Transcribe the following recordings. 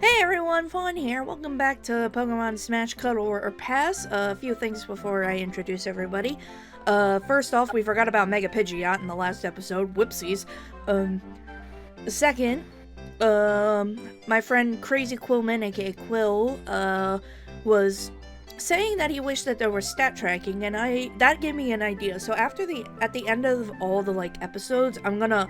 Hey everyone, Fawn here. Welcome back to Pokemon Smash Cuddle or Pass. A few things before I introduce everybody. First off, we forgot about Mega Pidgeot in the last episode. Whoopsies. Second, my friend Crazy Quillman, aka Quill, was saying that he wished that there was stat tracking, and that gave me an idea. So at the end of all the episodes, I'm gonna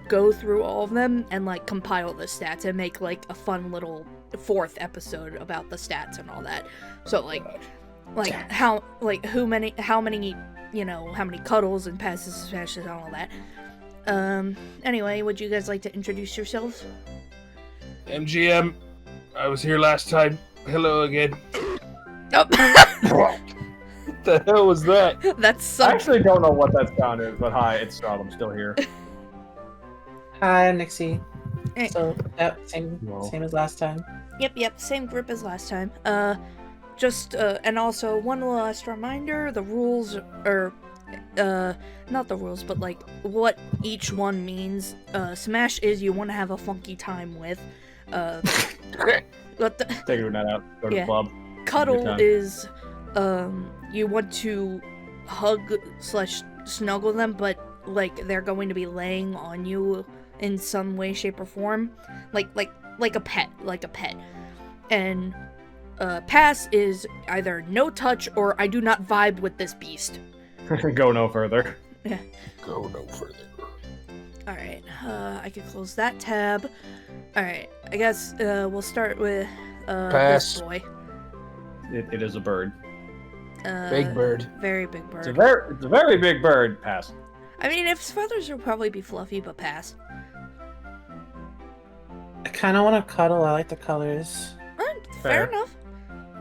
go through all of them and compile the stats and make a fun little fourth episode about the stats and all that. So how many cuddles and passes, smashes, and all that. Anyway, would you guys like to introduce yourselves? MGM, I was here last time. Hello again. Oh. What the hell was that? That's I actually don't know what that sound is, but hi, it's Strahd. I'm still here. Hi, I'm Nixie. Hey. So, same as last time. Yep, same group as last time. And also one last reminder, the rules are, not the rules, but what each one means. Smash is you want to have a funky time with. Figuring that out. Go to the club. Cuddle is, you want to hug/snuggle them, but they're going to be laying on you in some way, shape, or form, like a pet, And pass is either no touch or I do not vibe with this beast. Go no further. Yeah. Go no further. All right, I can close that tab. All right, I guess we'll start with Pass. this boy. It is a bird. Big bird. Very big bird. It's a very big bird. Pass. I mean, if his feathers would probably be fluffy, but pass. I kind of want to cuddle. I like the colors. Fair Fair. enough.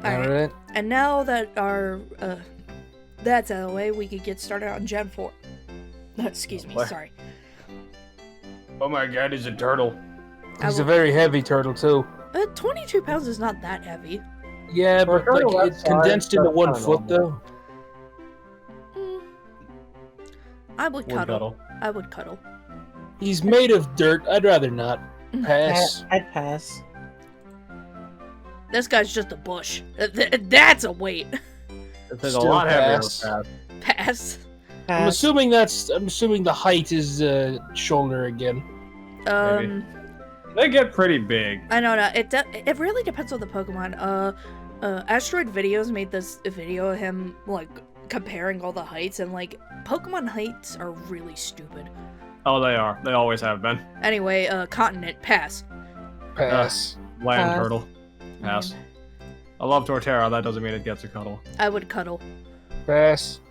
Alright. And now that our that's out of the way, we could get started on Gen 4. Excuse me, What? sorry. Oh my god, he's a turtle. He's a very heavy turtle, too. 22 pounds is not that heavy. Yeah, For a but turtle that it's size, condensed into that's 1 kinda foot, normal. though. I would Would cuddle. cuddle. I would cuddle. He's made of dirt. I'd rather not. Pass. I'd pass. This guy's just a bush. That's a weight. It's a Still lot heavier. pass. Pass. Pass. I'm Pass. assuming the height is shoulder again. Um, They get pretty big. I don't know. It really depends on the Pokemon. Asteroid Videos made this video of him comparing all the heights, and Pokemon heights are really stupid. Oh, they are. They always have been. Anyway, continent, pass. Pass. Land Pass. turtle. Pass. I love Torterra. That doesn't mean it gets a cuddle. I would cuddle. Pass.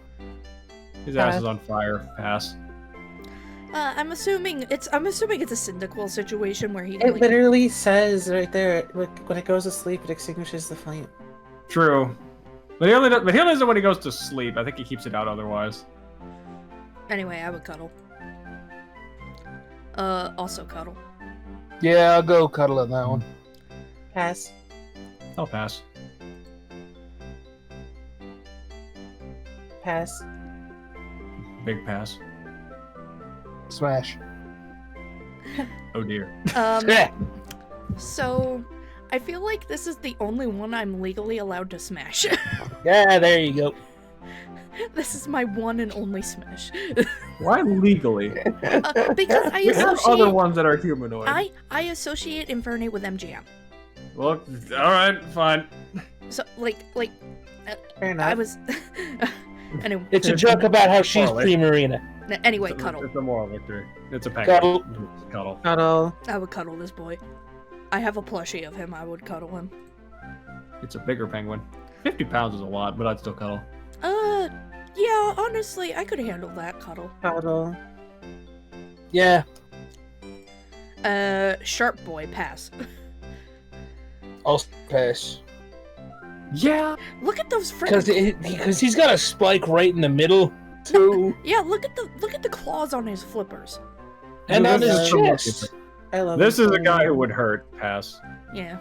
His ass Pass. is on fire. Pass. I'm assuming it's a Cyndaquil situation where he It literally says right there, when it goes to sleep, it extinguishes the flame. True. But he only does it when he goes to sleep. I think he keeps it out otherwise. Anyway, I would cuddle. Also cuddle. Yeah, I'll go cuddle on that one. Pass. I'll pass. Pass. Big pass. Smash. Oh dear. Yeah. So I feel like this is the only one I'm legally allowed to smash. Yeah, there you go. This is my one and only smash. Why legally? Because I We have other associate ones that are humanoid. I associate Infernape with MGM. Well, alright, fine. So Fair enough. I was anyway, It's a joke about how she's Probably. Primarina. anyway, It's a- cuddle. It's a moral victory. It's a penguin. Cuddle. Cuddle. Cuddle. I would cuddle this boy. I have a plushie of him. I would cuddle him. It's a bigger penguin. 50 pounds is a lot, but I'd still cuddle. Yeah, honestly, I could handle that cuddle. Cuddle. Yeah. Sharp boy, pass. Also pass. Yeah. Look at those Because freaking. he's got a spike right in the middle, too. Yeah, look at the claws on his flippers. And on This his is a chest. I love This it. is a guy who would hurt. Pass. Yeah.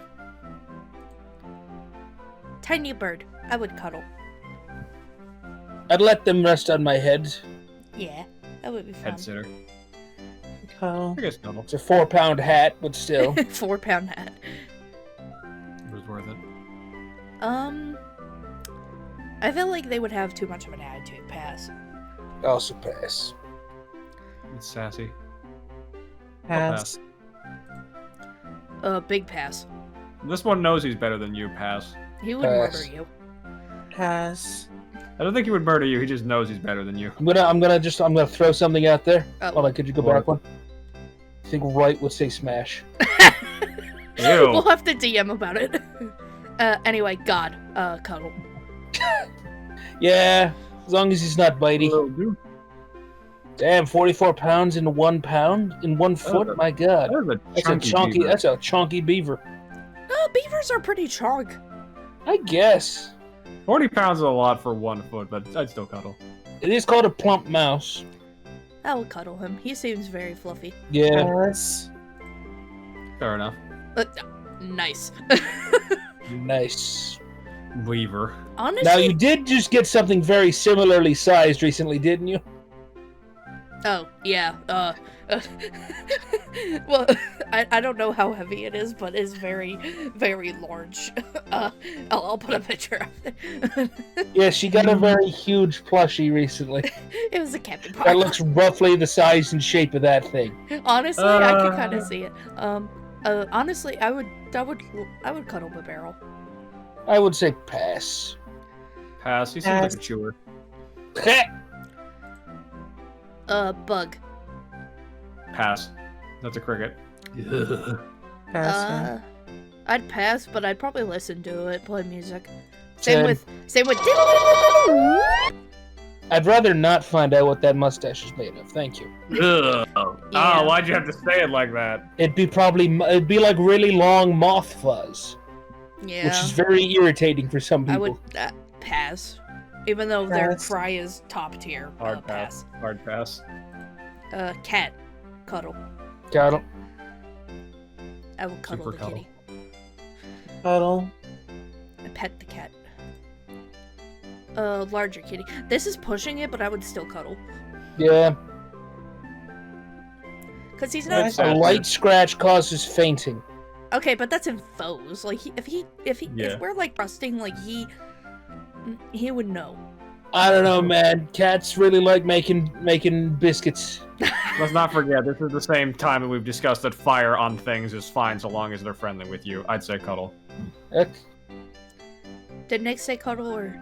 Tiny bird. I would cuddle. I'd let them rest on my head. Yeah, that would be fun. Head sitter. Cuddle. I guess cuddle. It's a 4-pound hat, but still. 4-pound hat. I feel like they would have too much of an attitude. Pass. Also pass. It's sassy. Pass. Big pass. This one knows he's better than you. Pass. He would Pass. murder you. Pass. I don't think he would murder you. He just knows he's better than you. I'm gonna throw something out there. Oh. Hold on, could you go back one? I think right would say smash. Ew. We'll have to DM about it. Anyway, God, Cuddle. Yeah, as long as he's not bitey. Little dude. Damn, 44 pounds in 1 pound in 1 foot. My God, That is a that's a chunky chunky. beaver. That's a chunky beaver. Beavers are pretty chunk. I guess 40 pounds is a lot for 1 foot, but I'd still cuddle. it is called a plump mouse. I will cuddle him. He seems very fluffy. Yeah. Pass. Fair enough. Nice. Nice. Weaver. Honestly, Now you did just get something very similarly sized recently, didn't you? oh yeah. Well, I don't know how heavy it is, but it's very, very large. I'll put a picture of it. Yeah, she got a very huge plushie recently. It was a Captain That Park. looks roughly the size and shape of that thing. Honestly, I can kind of see it. Honestly, I would cuddle the barrel. I would say pass. Pass. He seems Pass. like a chewer. Bug. Pass. That's a cricket. Pass. man. I'd pass, but I'd probably listen to it, play music. Ten. Same with. I'd rather not find out what that mustache is made of. Thank you. Ugh. Yeah. Oh, why'd you have to say it like that? It'd be like really long moth fuzz, Yeah. which is very irritating for some I people. would pass, even though their Pass. cry is top tier. Hard pass. Hard pass. Cat, cuddle. Got him. I will cuddle Super the cuddle. kitty. Cuddle. I pet the cat. Larger kitty. This is pushing it, but I would still cuddle. Yeah. Cause he's Yeah, not. I- A light scratch causes fainting. Okay, but that's in foes. Like, Yeah. if we're like trusting, like he would know. I don't know, man. Cats really like making biscuits. Let's not forget, this is the same time that we've discussed that fire on things is fine so long as they're friendly with you. I'd say cuddle. Heck, Did Nick say cuddle or?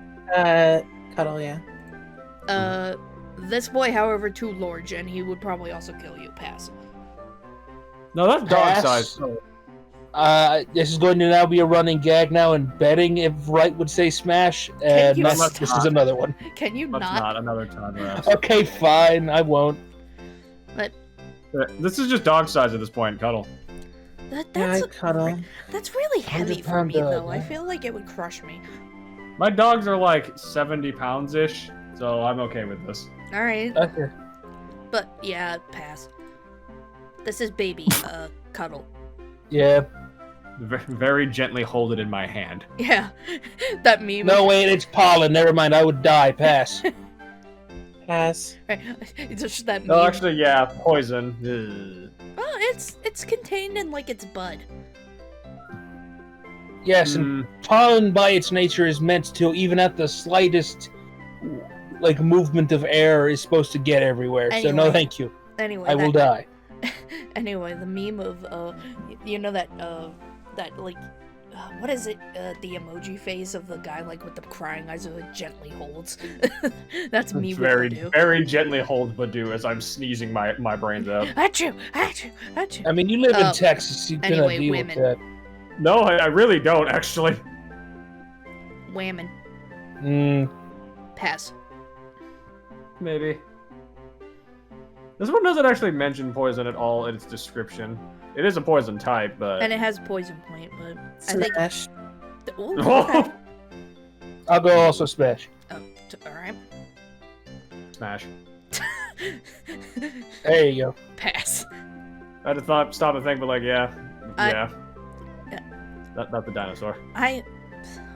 Cuddle, yeah. This boy, however, too large, and he would probably also kill you. Pass. No, that's dog Pass. size. This is going to now be a running gag now, and betting if right would say smash, and you this is stop? another one. Can you Let's not? not another time, Raps. Okay, fine, I won't. This is just dog size at this point, cuddle. Yeah, That's I cuddle. that's really heavy for 100-pound me, though. dog, I huh? feel like it would crush me. My dogs are like 70 pounds-ish, so I'm okay with this. All right, Okay. but yeah, pass. This is baby, cuddle. Yeah. Very gently hold it in my hand. Yeah, that meme. No, wait, it's pollen. Never mind, I would die. Pass. Pass. It's just that meme. No, actually, yeah, poison. Ugh. Oh, it's contained in like its bud. Yes, and pollen by its nature is meant to, even at the slightest like movement of air, is supposed to get everywhere. So no, Anyway. thank you. Anyway, I will die. Anyway, the meme of you know that like what is it? The emoji face of the guy like with the crying eyes who gently holds. That's me with very, Badoo. very gently hold Badoo as I'm sneezing my brains out. Achoo! Achoo! Achoo! I mean, you live in Oh, Texas, you cannot anyway, deal women. with No, I really don't, actually. Whammon. that. Pass. Maybe. This one doesn't actually mention poison at all in its description. It is a poison type, but... And it has poison point, but I think. Smash. Ooh, okay. I'll go also smash. Oh, all right. Smash. There you go. Pass. I had to stop and think, but like, yeah. Yeah. Not the dinosaur. I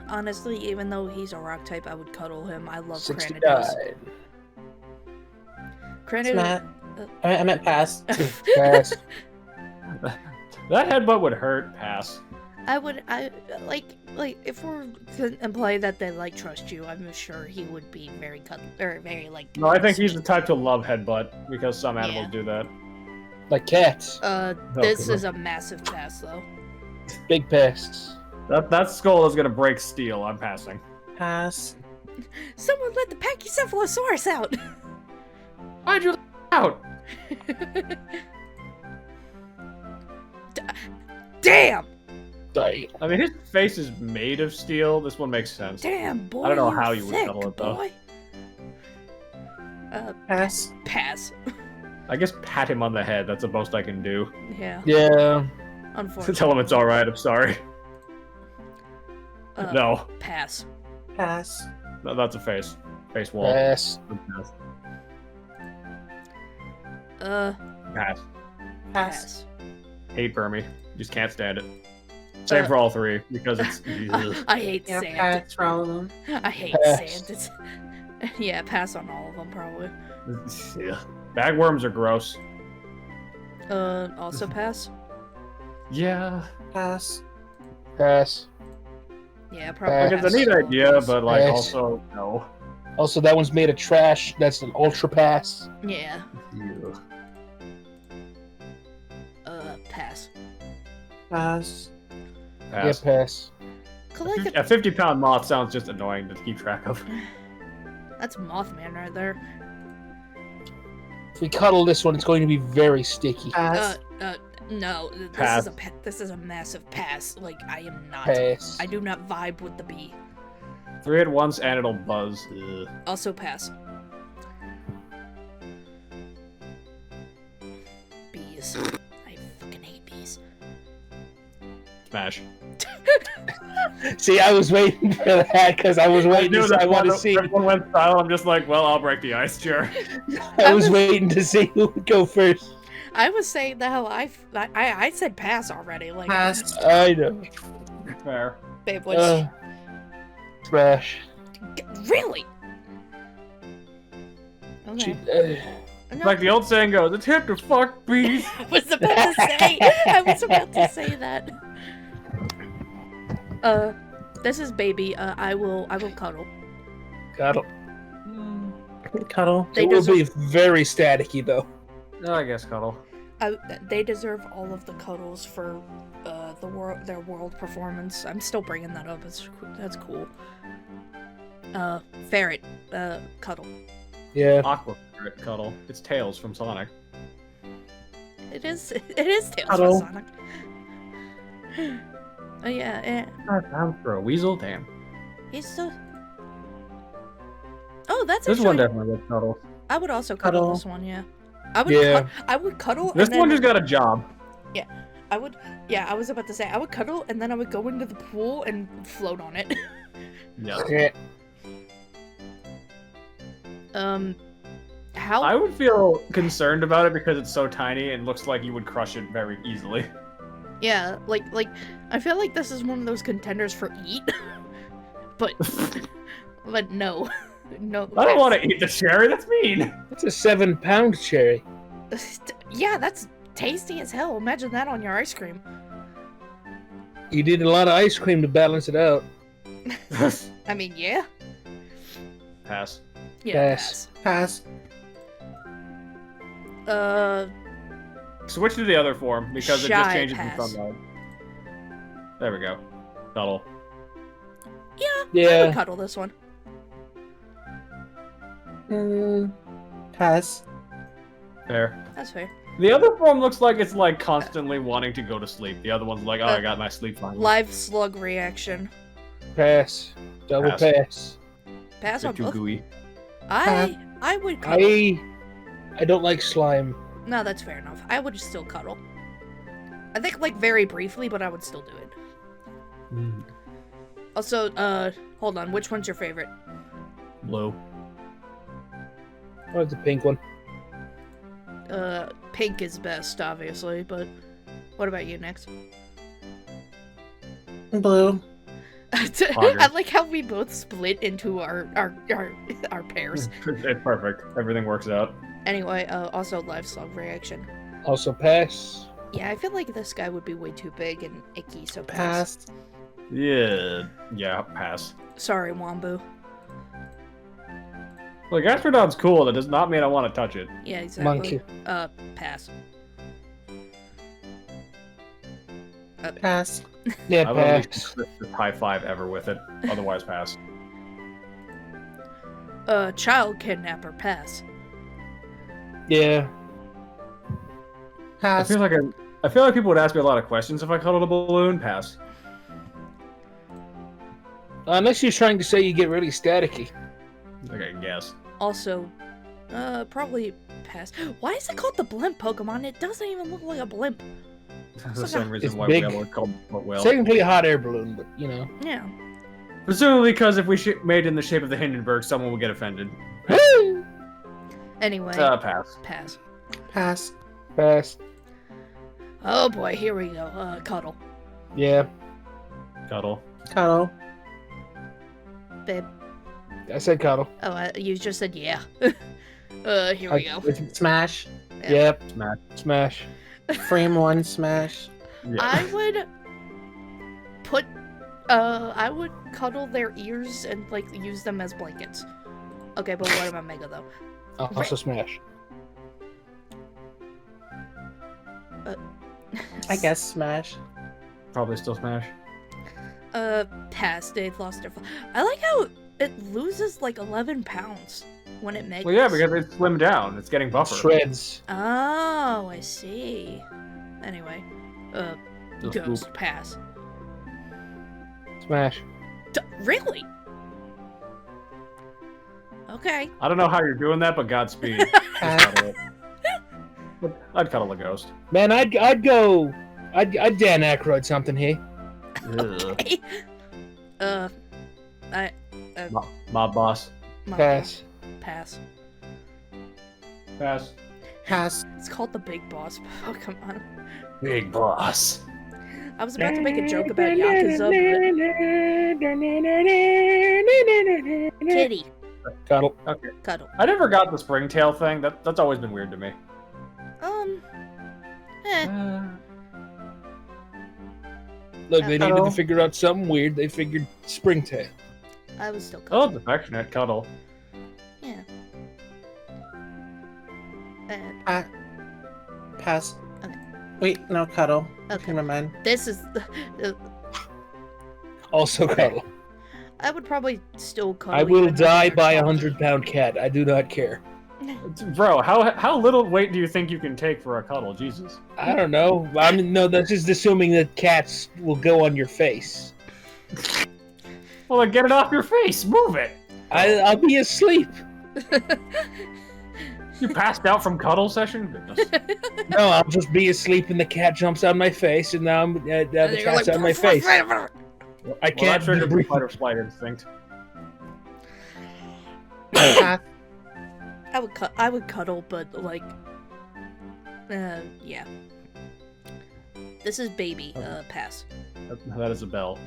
honestly, even though he's a rock type, I would cuddle him. I love 69. Cranidos. Cranidos. Smash. I meant pass. Pass. That headbutt would hurt. Pass. like if we're to imply that they like trust you, I'm sure he would be very very like. No, I think he's the type to love headbutt because some animals Yeah. do that. Like cats. This Okay. is a massive pass though. Big pass. That skull is gonna break steel. I'm passing. Pass. Someone let the Pachycephalosaurus out. Why'd you let out? Damn! Die. I mean, his face is made of steel. This one makes sense. Damn, boy. I don't know you're how you would thick, settle it, though. boy. Pass. Pass. I guess pat him on the head. That's the most I can do. Yeah, Yeah. unfortunately. Tell him it's all right. I'm sorry. No, Pass. Pass. no, that's a face. Face wall. Pass. Pass. Uh, Pass. pass. Hate Burmy. Just can't stand it. Same for all three because it's. I hate Yeah, sand. pass for all of them. I hate Pass. sand. Yeah, pass on all of them probably. Yeah. Bagworms are gross. Also pass. Yeah. Pass. Pass. Yeah, probably. Like, it's a pass neat on all idea, those. but like Pass. also no. Also, that one's made of trash. That's an ultra pass. Yeah. Yeah. Pass. Pass. Pass. Yeah, pass. Collect A 50-pound moth sounds just annoying to keep track of. That's Mothman right there. If we cuddle this one, it's going to be very sticky. Pass. No. Pass. This is a massive pass. Like I am not. Pass. I do not vibe with the bee. 3 at once and it'll buzz. Ugh. Also pass. Bees. I fucking hate bees. Smash. See, I was waiting for that because I was waiting to see. I want to see. Everyone went silent. I'm just like, well, I'll break the ice, sure. I was waiting to see who would go first. I was saying the hell I said pass already. Like Pass. I know. Fair. babe, what's Trash. really? She, Okay. No, Like the old saying goes, it's hip to fuck bees. I was about to say. I was about to say that. This is baby. I will cuddle. cuddle. Cuddle. They It will be deserve. very staticky, though. No, I guess cuddle. They deserve all of the cuddles for their world performance. I'm still bringing that up. That's cool. Ferret. Cuddle. Yeah. Aqua ferret cuddle. It's Tails from Sonic. It is Tales Cuddle. from Sonic. Oh yeah. Time for a weasel, damn. He's so. Oh, that's This one actually. definitely gets cuddle. I would also cuddle Cuddle. this one. Yeah. I would. Yeah. I would cuddle. This and one then, just got a job. I would. Yeah, I was about to say I would cuddle and then I would go into the pool and float on it. Yeah. Yeah. How? I would feel concerned about it because it's so tiny and looks like you would crush it very easily. Yeah, like I feel like this is one of those contenders for eat, but no, no. I don't want to eat the cherry, that's mean. That's a 7-pound cherry. Yeah, that's tasty as hell. Imagine that on your ice cream. You need a lot of ice cream to balance it out. I mean, yeah. Pass. Yeah. Pass. Pass. pass. Switch to the other form because it just Shy changes pass. the sunlight. There we go. Cuddle. Yeah. I Yeah. would cuddle this one. Pass. There. That's fair. The other form looks like it's like constantly wanting to go to sleep. The other one's like, oh, I got my sleep finally. Live slug reaction. Pass. Double Pass. pass. Pass They're on too both. gooey. I would cuddle. I don't like slime. No, that's fair enough. I would still cuddle. I think like very briefly, but I would still do it. Also, hold on. Which one's your favorite? Blue. I like the pink one. Pink is best, obviously, but what about you, next? Blue. I like how we both split into our pairs. It's perfect. Everything works out. Anyway, also live slug reaction. Also pass. Yeah, I feel like this guy would be way too big and icky, so Pass. Yeah, pass. Sorry, Wambu. Look, Gastrodon's cool. That does not mean I want to touch it. Yeah, exactly. Monkey. Pass. Pass. Yeah, I wouldn't pass. be the high five ever with it. Otherwise, pass. Child kidnapper, pass. Yeah. I Pass. feel like people would ask me a lot of questions if I cuddled a balloon. Pass. Unless she's trying to say you get really staticky. Okay, guess. Also, probably pass. Why is it called the blimp Pokemon? It doesn't even look like a blimp. That's the like same reason it's why big. we have called whale. Technically a hot air balloon, but you know. Yeah. Presumably because if we made it in the shape of the Hindenburg, someone would get offended. Anyway, Pass. pass. Pass. Pass. Oh boy, here we go. Cuddle. Yeah. Cuddle. Cuddle. Babe. I said cuddle. Oh, you just said yeah. Here we go. Smash. Yep. Smash. Smash. Frame 1. Smash. Yeah. I would put, I would cuddle their ears and, like, use them as blankets. Okay, but what about Mega, though? Also smash. I guess smash. Probably still smash. Pass. They've lost their... I like how it loses, like, 11 pounds when it makes... Well, yeah, because it's slimmed down. It's getting buffer. Shreds. Oh, I see. Anyway, Just Ghost, poop. pass. Smash. Really? Okay. I don't know how you're doing that, but Godspeed. Just cuddle it. I'd cuddle a ghost. Man, I'd Dan Aykroyd something here. Okay. Mob boss. Pass. Pass. Pass. Pass. It's called the Big Boss Pokemon. Big boss. I was about to make a joke about Yakuza, but... Kitty. Cuddle. Okay. Cuddle. I never got the springtail thing. That's always been weird to me. Look, they needed Cuddle. to figure out something weird. They figured springtail. I was still Oh, cuddle. it's affectionate cuddle. Yeah. Pass. Okay. Wait, no, cuddle. Okay. Never mind. This is... Also cuddle. I would probably still cuddle. I will even though die they're by a soft. 100-pound cat. I do not care. Bro, how little weight do you think you can take for a cuddle? Jesus. I don't know. I mean, no, that's just assuming that cats will go on your face. Well, then get it off your face. Move it. I'll be asleep. You passed out from cuddle session? Goodness. No, I'll just be asleep and the cat jumps on my face, and now the And you're cat's like, on my face. I Well, that can't triggered the breathe. fight or flight instinct. Pass. I would cuddle, but like, yeah. This is baby. Pass. That is a bell.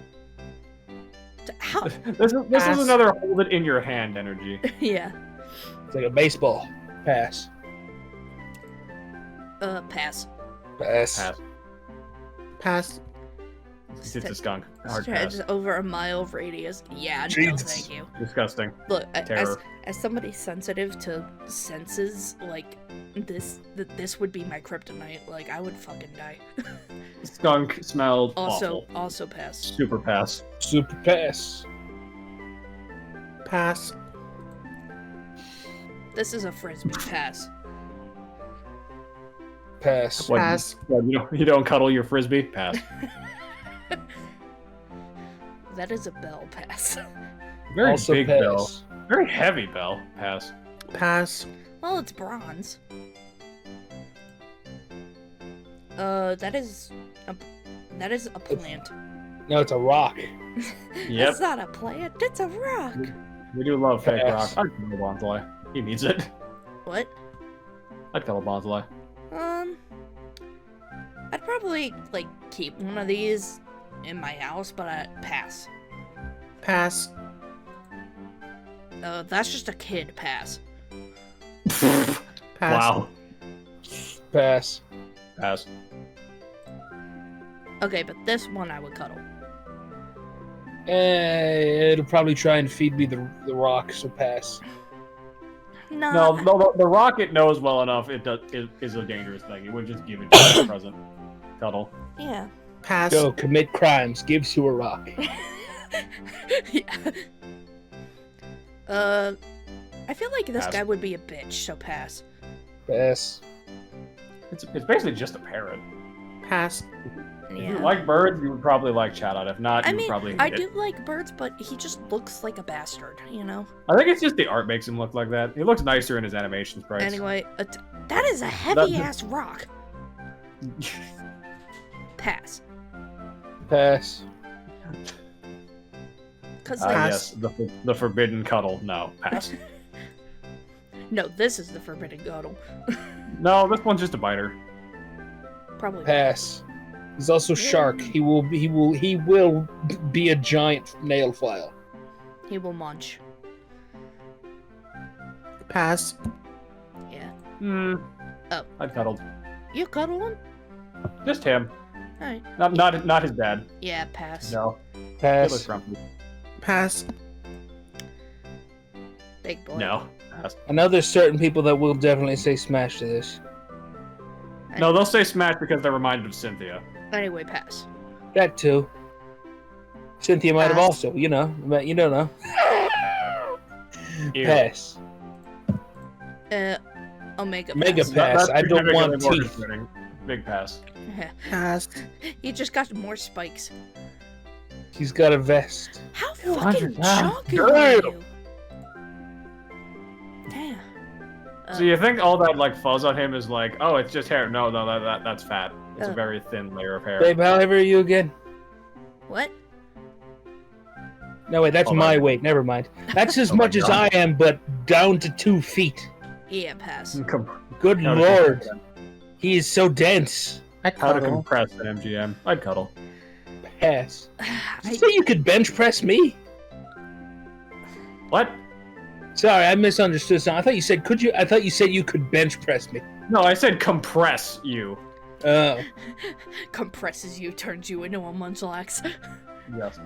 How? This Pass. is another hold it in your hand energy. Yeah. It's like a baseball. Pass. Pass. Pass. Pass. Pass. It's a skunk. Hard Stretch pass. over a mile radius. Yeah, no, Jesus. thank you. Disgusting. Look, Terror. as somebody sensitive to senses, like this would be my kryptonite. Like I would fucking die. Skunk smelled awful. Also pass. Super pass. Super pass. Pass. This is a frisbee. Pass. Pass. What, Pass. You don't cuddle your frisbee? Pass. That is a bell. Pass. Very Also big pass. bell. Very heavy bell. Pass. Pass. Well, it's bronze. That is a plant. No, it's a rock. Yep. It's not a plant. It's a rock. We do love fake rock. Pass. I'd cuddle Bonzai. He needs it. What? I'd cuddle Bonzai. I'd probably like keep one of these in my house, but I'd pass. Pass. That's just a kid. Pass. Pass. Wow. Pass. Pass. Okay, but this one I would cuddle. It'll probably try and feed me the rock, so pass. No. No, the rocket knows well enough it is a dangerous thing. It would just give it to you as a present. Cuddle. Yeah. Pass. Go commit crimes. Gives you a rock. Yeah. I feel like this Pass. guy would be a bitch, so pass. Pass. It's basically just a parrot. Pass. If Yeah. you like birds, you would probably like Chatot. If not, I you would mean, probably hate I it. do like birds, but he just looks like a bastard, you know? I think it's just the art makes him look like that. He looks nicer in his animation sprites. Anyway, that is a heavy-ass rock. Pass. Pass. Because, Yes, the forbidden cuddle. No, pass. no, this is the forbidden cuddle. No, this one's just a biter. Probably. Pass. He's also shark. He will be a giant nail file. He will munch. Pass. Yeah. Hmm. Oh. I'd cuddled. You cuddle him? Just him. Alright. Not his dad. Yeah, pass. No. He looks Pass. grumpy. Pass. Big boy. No. Pass. I know there's certain people that will definitely say smash to this. No, they'll say smash because they're reminded of Cynthia. Anyway, pass. That too. Cynthia might have Pass. also, you know, but you don't know. Ew. Pass. Omega Mega pass. pass. I don't want significantly more teeth. concerning. Big pass. Pass. He just got more spikes. He's got a vest. How 200 fucking pounds. chunky are Damn. you? Damn. So you think all that like fuzz on him is like, oh, it's just hair? No, that's fat. It's a very thin layer of hair. Babe, how heavy are you again? What? No, wait, that's Hold my on. weight. Never mind. That's as Oh my much as God. I am, but down to 2 feet. Yeah, pass. Good How to lord. compress- He is so dense. I'd How to cuddle. compress an MGM? I'd cuddle. Pass. Did I, you say you could bench press me? What? Sorry, I misunderstood something. I thought you said could you? I thought you said you could bench press me. No, I said compress you. Oh, compresses you, turns you into a munchlax. Yes.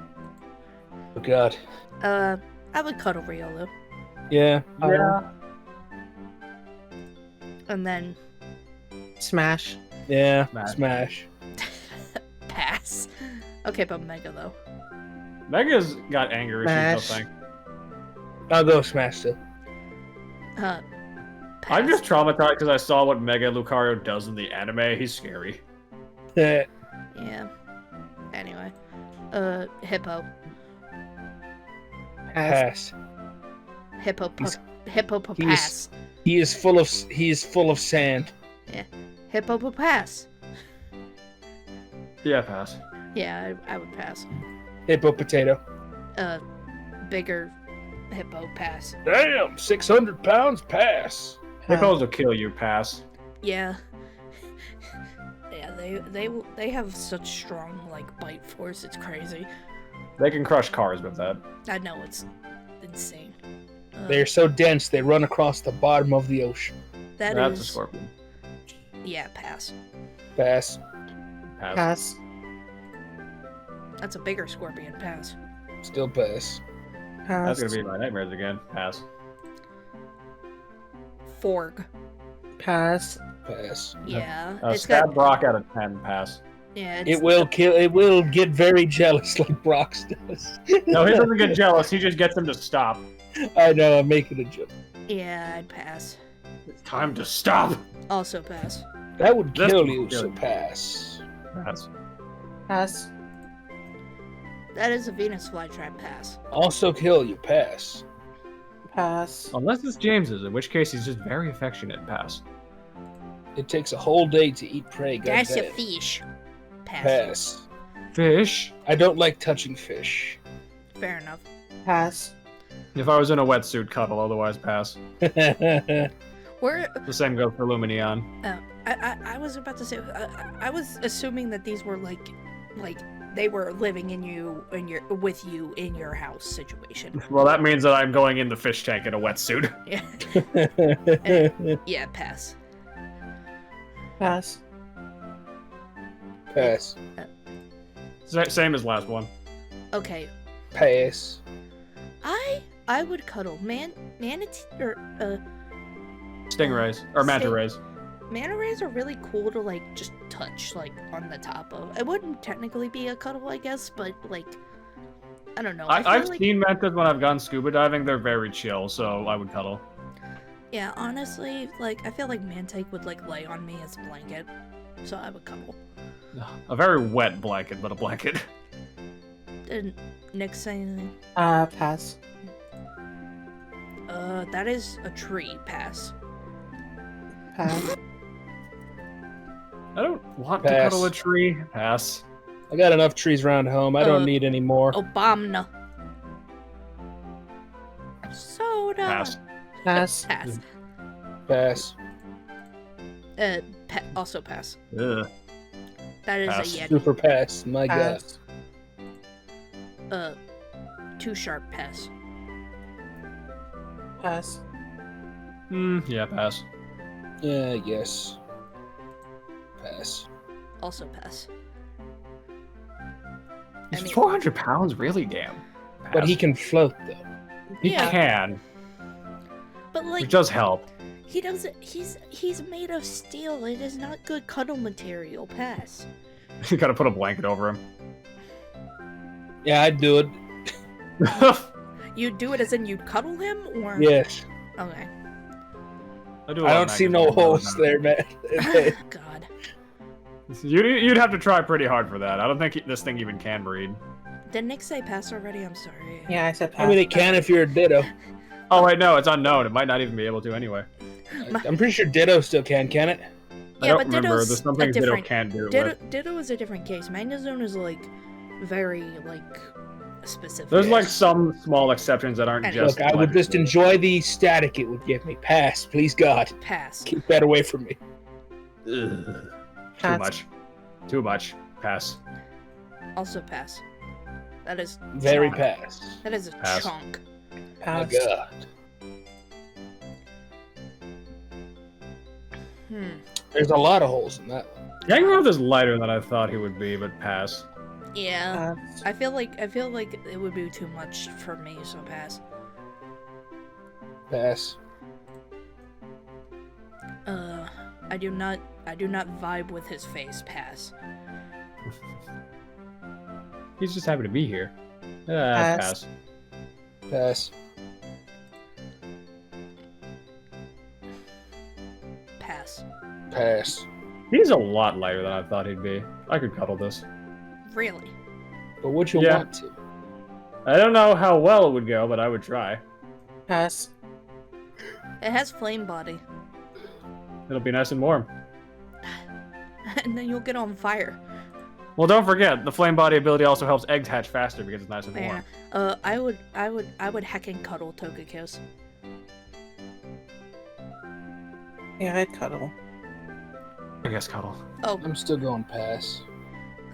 oh God. I would cuddle Riolo. Yeah. Yeah. And then Smash. Yeah. Smash. Smash. pass. Okay, but Mega though. Mega's got anger issues, I Smash. think. I'll go smash still. Pass. I'm just traumatized because I saw what Mega Lucario does in the anime. He's scary. Eh, Yeah. Anyway. Hippo. Pass. Pass. Hippo. He's- Hippo he's- pass. He is full of sand. Hippo pass. Yeah, pass. Yeah, I would pass. Hippo potato. Bigger hippo pass. Damn, 600 pounds. Pass. Hippos will kill you, pass. Yeah. Yeah, they have such strong like bite force. It's crazy. They can crush cars with that. I know it's insane. They're so dense they run across the bottom of the ocean. That That's a is- scorpion. Yeah, pass. Pass. Pass. Pass. That's a bigger scorpion. Pass. Still pass. That's Pass. gonna be my nightmares again. Pass. Forg. Pass. Pass. Yeah, it's Stab got. Brock out of 10. Pass. Yeah, It will kill. It will get very jealous like Brox does. No, he doesn't get jealous. He just gets him to stop. I know. I'm making a joke. Yeah, I'd pass. It's time to stop. Also pass. That would This kill would you. kill So you. pass. Pass. Pass. That is a Venus flytrap pass. Also kill you. Pass. Pass. Unless it's James's, in which case he's just very affectionate. Pass. It takes a whole day to eat prey. That's a goddamn. fish. Pass. Pass. Fish. I don't like touching fish. Fair enough. Pass. If I was in a wetsuit, cuddle. Otherwise, pass. Where The same goes for Luminion. I was about to say I was assuming that these were like they were living with you in your house situation. Well, that means that I'm going in the fish tank in a wetsuit. Yeah. Yeah, pass. Pass. Pass. Same as last one. Okay, Pass. I would cuddle manatee or Stingrays or manta rays. manta rays are really cool to like just touch like on the top of. It wouldn't technically be a cuddle, I guess, but like I don't know. I feel I've like, seen mantas when I've gone scuba diving. They're very chill, so I would cuddle. yeah, honestly, like I feel like manta would like lay on me as a blanket, so I would cuddle. A very wet blanket, but a blanket. Did Nick say anything? Pass. That is a tree. Pass. Pass. I don't want to Pass. cuddle a tree. Pass. I got enough trees around home. I don't need any more. Obama. Soda. Pass. Pass. Pass. Pass. Also pass. Ugh. That is Pass. a Yeti. Super pass. My God. Pass. Too sharp. Pass. Pass. Yeah, pass. Yeah, I guess. Pass. Also pass. He's I mean- 400 pounds, really? Damn. Pass. But he can float though. He Yeah. can, But like which does help. he doesn't. He's made of steel. It is not good cuddle material. Pass. You gotta put a blanket over him. Yeah, I'd do it. You do it as in you'd cuddle him, or Yes. Okay. I don't see no holes there, man. God. You'd have to try pretty hard for that. I don't think this thing even can breed. Did Nick say pass already? I'm sorry. Yeah, I said pass. I mean, it can if you're a ditto. Oh wait, no, it's unknown. It might not even be able to anyway. I'm pretty sure ditto still can it? I Yeah, don't but remember. Ditto's There's a something Ditto different. can do it Ditto, with. Ditto is a different case. Magnezone is like very like specific. There's like some small exceptions that aren't Anyway. just. Look, I would just enjoy the static it would give me. Pass, please God. pass. Keep that away from me. Ugh. Too Pass. much. Too much. Pass. Also pass. That is Very chunk. pass. That is a Pass. chunk. My Pass. God. There's a lot of holes in that one. Gangrowth is lighter than I thought he would be, but pass. Yeah. Pass. I feel like it would be too much for me, so pass. Pass. I do not vibe with his face. Pass. He's just happy to be here. Pass. Pass. Pass. Pass. Pass. He's a lot lighter than I thought he'd be. I could cuddle this. Really? But would you Yeah. want to? I don't know how well it would go, but I would try. Pass. It has flame body, It'll be nice and warm. and then you'll get on fire. Well, don't forget, the flame body ability also helps eggs hatch faster because it's nice and warm. Yeah. I would heckin' cuddle Togekiss. Yeah, I'd cuddle. I guess cuddle. Oh, I'm still going pass.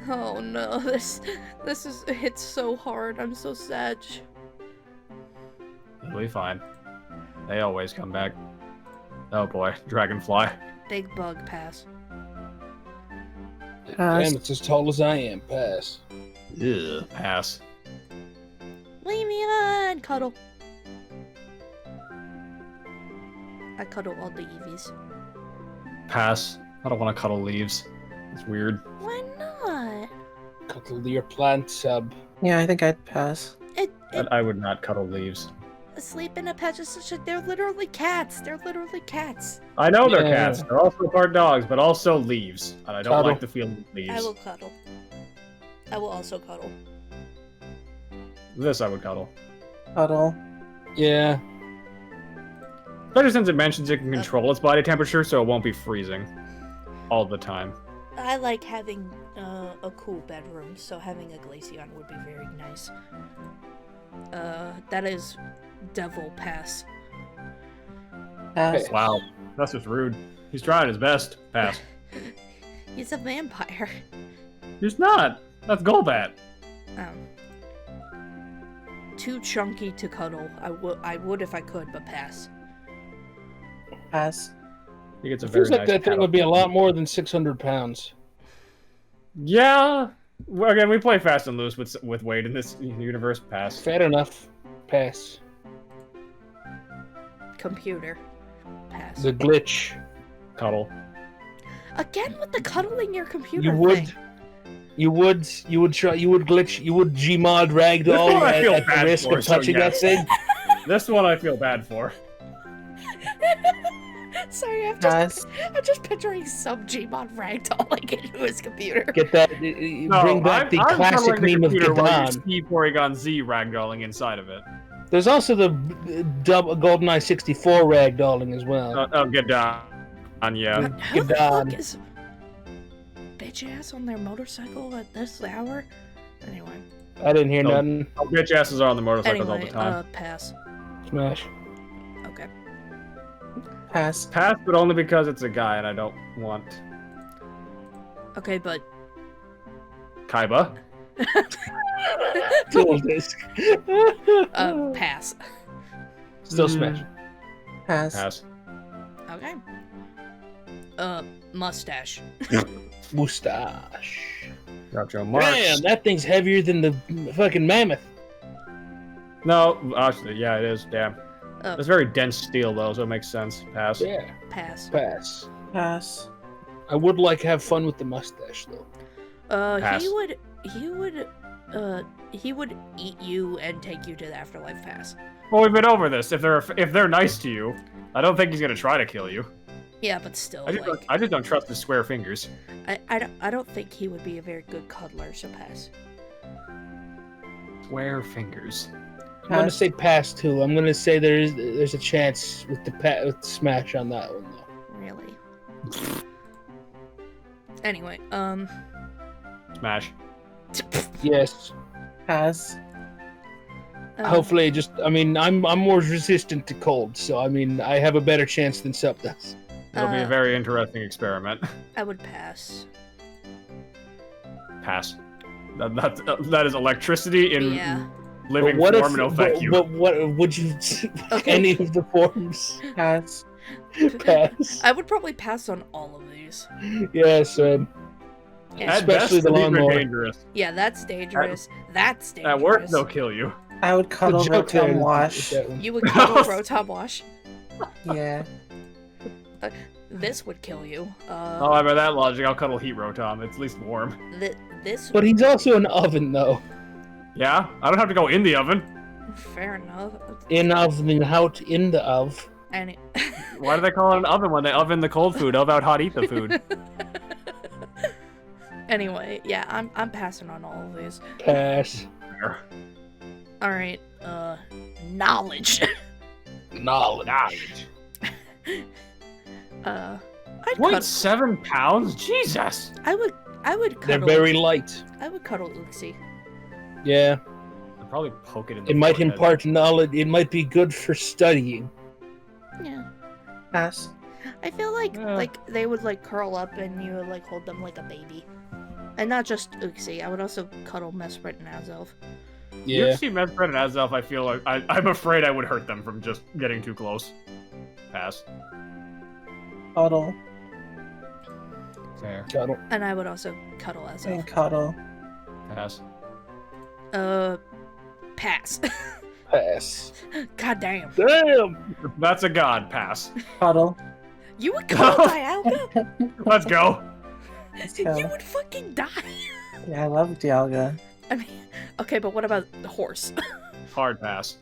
oh no, this is it's so hard. I'm so sad. It'll be fine. They always come back. Oh boy, dragonfly. Big bug pass. Pass. Damn, it's as tall as I am. Pass. Ugh. Pass. Leave me alone, cuddle. I cuddle all the Eevees. Pass. I don't want to cuddle leaves. It's weird. Why not? Cuddle your plant sub. Yeah, I think I'd pass. I would not cuddle leaves. Sleep in a patch is such a. They're literally cats. They're literally cats. I know they're Yeah. cats. They're also part dogs, but also leaves. And I don't Cuddle. like the feel of leaves. I will cuddle. I will also cuddle. This I would cuddle. Cuddle. Yeah. Especially since it mentions it can control its body temperature, so it won't be freezing all the time. I like having a cool bedroom, so having a Glaceon would be very nice. That is Devil Pass. Pass. Wow, that's just rude. He's trying his best. Pass. He's a vampire. He's not. That's Golbat. Too chunky to cuddle. I would if I could, but pass. Pass. He gets a It very feels like nice that thing paddle. would be a lot more than 600 pounds. Yeah, Well, again, we play fast and loose with Wade in this universe. Pass. Fair enough. Pass. Computer. Pass. The glitch. Cuddle. Again with the cuddling your computer You would. thing. You would glitch. You would Gmod This one ragdoll I feel at the bad risk for, of so touching yes. that thing. This one I feel bad for. Sorry, Pass. I'm just picturing some Gmod ragdolling into his computer. Get that. Bring back the classic cuddling meme of computer while you Gadan. see Porygon Z ragdolling inside of it. There's also the GoldenEye 64 ragdolling as well. Oh, Gadan. Yeah. Who the Gadan. fuck is bitch ass on their motorcycle at this hour? Anyway. I didn't hear Oh. nothing. Oh, bitch asses are on the motorcycles all Anyway, the time. pass. Smash. Okay. Pass. Pass, but only because it's a guy and I don't want Okay, but Kaiba. Dual disc. pass. Still smash. Pass. Pass. Okay. Mustache. Mustache. Groucho Marx. Damn, that thing's heavier than the fucking mammoth. No, actually, yeah, it is. Damn. Uh, It's very dense steel, though, so it makes sense. Pass. Yeah. pass. Pass. Pass. I would like to have fun with the mustache though. Pass. He would eat you and take you to the afterlife. Pass. Well, we've been over this. If they're nice to you, I don't think he's gonna try to kill you. Yeah, but still, I just don't trust his square fingers. I don't think he would be a very good cuddler. So pass. Square fingers. I'm gonna Pass. say pass too. I'm gonna say there's a chance with the smash on that one though. Really. Anyway, Smash. Yes. Pass. Hopefully, I'm more resistant to cold, so I mean I have a better chance than Sup does. It'll be a very interesting experiment. I would pass. Pass. That is electricity in Yeah. living But form. No, thank you. But what would you? Okay. Any of the forms? Pass. Pass. I would probably pass on all of these. Yes, At especially best, the these are lawnmower. dangerous. Yeah, that's dangerous. That's dangerous. At work, they'll kill you. I would cuddle The joke there Rotom is Wash. that one. You would cuddle Rotom Wash. Yeah. This would kill you. Oh, by that logic, I'll cuddle Heat Rotom. It's at least warm. This. But he's also an oven though. Yeah, I don't have to go in the oven. Fair enough. In oven, out in the oven. And Why do they call it an oven when they oven the cold food? Of out hot eat the food. Anyway, yeah, I'm passing on all of these. Pass. All right. Knowledge. Knowledge. I'd 0.7 pounds? Jesus! I would They're cuddle. very light. I would cuddle Uxie. Yeah. I'd probably poke it in the It might forehead. impart knowledge. It might be good for studying. Yeah. Pass. I feel like Yeah. they would like curl up and you would like hold them like a baby. And not just Uxie. I would also cuddle Mesprit and Azelf. You Yeah. ever see Mesprit and Azelf? I feel like I'm afraid I would hurt them from just getting too close. Pass. Cuddle. Fair. Cuddle. And I would also cuddle And Azelf. cuddle. Pass. Pass. Pass. God damn. Damn. That's a god. Pass. Cuddle. You would cuddle Dialga? Let's go. Let's go. You would fucking die. Yeah, I love Dialga. I mean, okay, but what about the horse? Hard pass.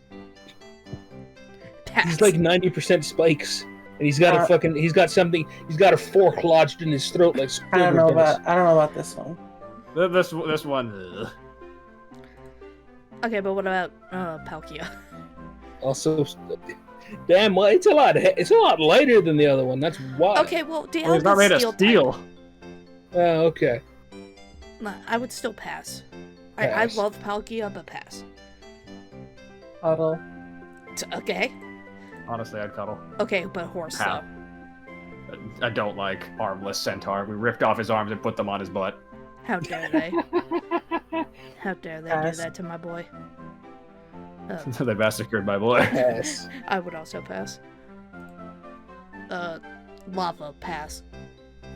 Pass. He's like 90% spikes, and he's got he's got a fork lodged in his throat like. I don't know Spielberg does. about this one. This one. Ugh. Okay, but what about Palkia? Also, damn, well, it's a lot lighter than the other one. That's why. Okay, well, Well, he's not Dialga's made of steel. steel. Okay. Nah, I would still pass. I Pass. love Palkia, but pass. Cuddle. Okay. Honestly, I'd cuddle. Okay, but horse How? though. I don't like armless centaur. We ripped off his arms and put them on his butt. How dare they? How dare they do Pass. that to my boy? They massacred my boy. Pass. I would also pass. Lava pass.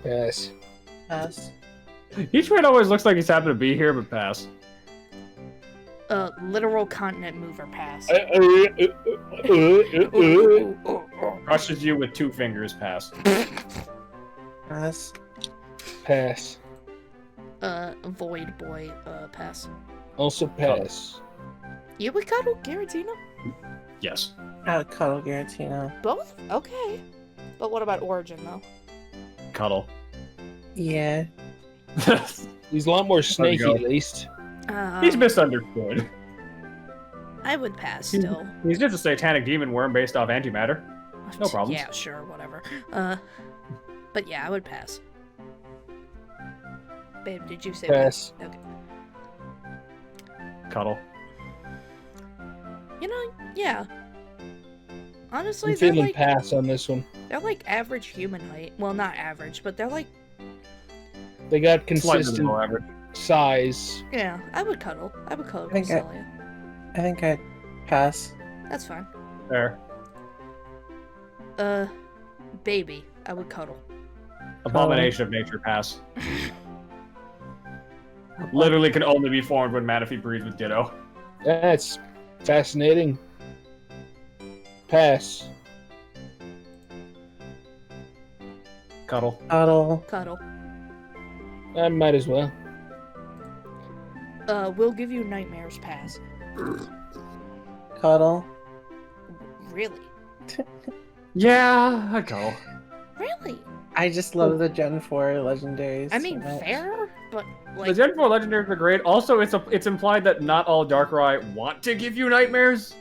Pass. Pass. Heatran always looks like he's happy to be here, but pass. Literal continent mover pass. Crushes you with 2 fingers, pass. Pass. Pass. Void boy, pass. Also pass. You would cuddle Giratina? Yes. I would cuddle Giratina. Both? Okay. But what about Origin, though? Cuddle. Yeah. He's a lot more snaky, go. at least. He's misunderstood. I would pass still. He's just a satanic demon worm based off antimatter. No problems. Yeah, sure, whatever. But yeah, I would pass. Babe, did you say Pass. that? Okay. Cuddle. You know, yeah. Honestly, I'm they're feeling like pass on this one. they're like average human height. Well, not average, but they're like They got Slightly consistent below average. size. yeah. I would cuddle. I would cuddle I think Cresselia. I think I'd pass. That's fine. There. Baby, I would cuddle. Abomination of nature, pass. Literally can only be formed when Manaphy breeds with Ditto. That's fascinating. Pass. Cuddle. Cuddle. Cuddle. I might as well. We'll give you nightmares pass. Cuddle. Really? Yeah, I cuddle. Really? I just love the Gen 4 legendaries. I mean, so much. fair, but The like, Gen 4 legendaries are great. Also, it's implied that not all Darkrai want to give you nightmares.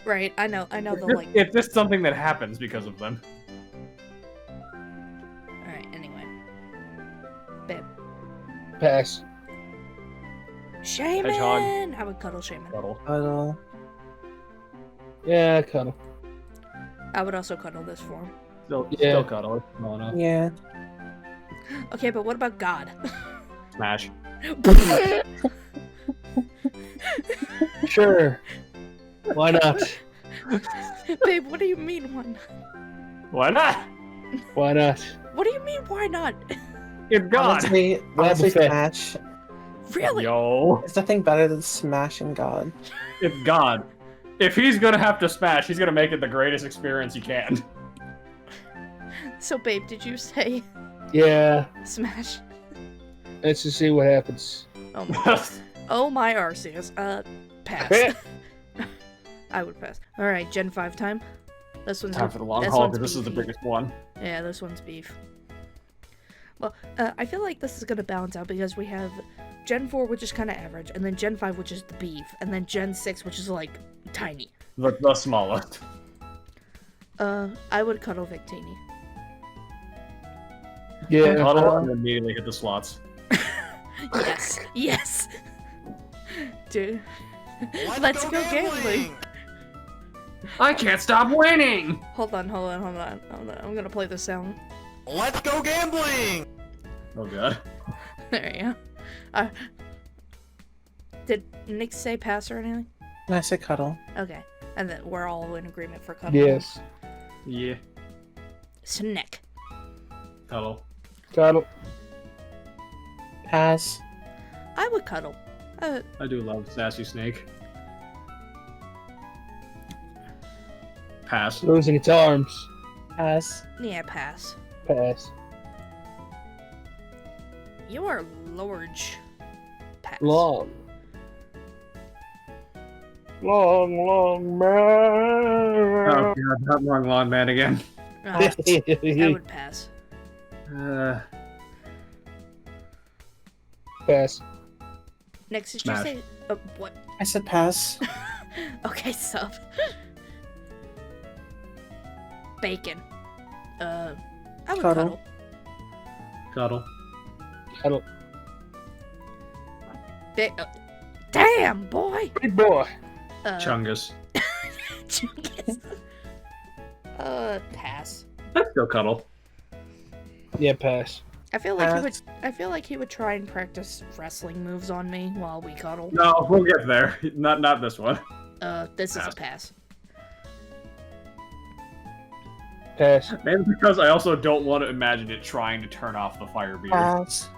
right? I know the like. It's just something that happens because of them. All right. Anyway, babe. Pass. Shaman. Hedgehog. I would cuddle Shaman. Cuddle. Cuddle. Yeah, cuddle. I would also cuddle this form. Still cuddle. It's small enough. Yeah. Okay, but what about God? Smash. Sure. Why not? Babe, what do you mean why not? Why not? Why not? What do you mean why not? It's God. Honestly, Fett. Smash. Really? Yo. There's nothing better than smashing God. It's God. If he's gonna have to smash, he's gonna make it the greatest experience he can. So, babe, did you say Yeah. smash? Let's just see what happens. Oh my, oh my Arceus. Pass. I would pass. All right, Gen 5 time. This one's Time for the long this haul, one's because this is the beefy. biggest one. Yeah, this one's beef. Well, I feel like this is gonna balance out because we have Gen 4, which is kind of average, and then Gen 5, which is the beef, and then Gen 6, which is like tiny. The smallest. I would cuddle Victini. Yeah. Cuddle and immediately hit the slots. Yes, yes. Dude, let's go gambling. I can't stop winning! Hold on. I'm gonna play the sound. Let's go gambling! Oh god. There you go. Did Nick say pass or anything? And I say cuddle. Okay, and then we're all in agreement for cuddle. Yes. Yeah. Snick. Cuddle. Cuddle. Pass. I would cuddle. I do love Sassy Snake. Pass. Losing its arms. Pass. Yeah, pass. Pass. You are large. Pass. Long. Long man. Oh god, not wrong lawn man again. I would pass. Pass. Next, did Smash. you say what? I said pass. Okay, sub. Bacon. I would Cuddle. cuddle. Cuddle. Cuddle. Damn, boy. Big boy. Chungus. Chungus. Pass. Let's go cuddle. Yeah, pass. I feel like he would. I feel like he would try and practice wrestling moves on me while we cuddle. No, we'll get there. Not this one. This is a Pass. pass. Pass. Maybe because I also don't want to imagine it trying to turn off the fire beard. Pass.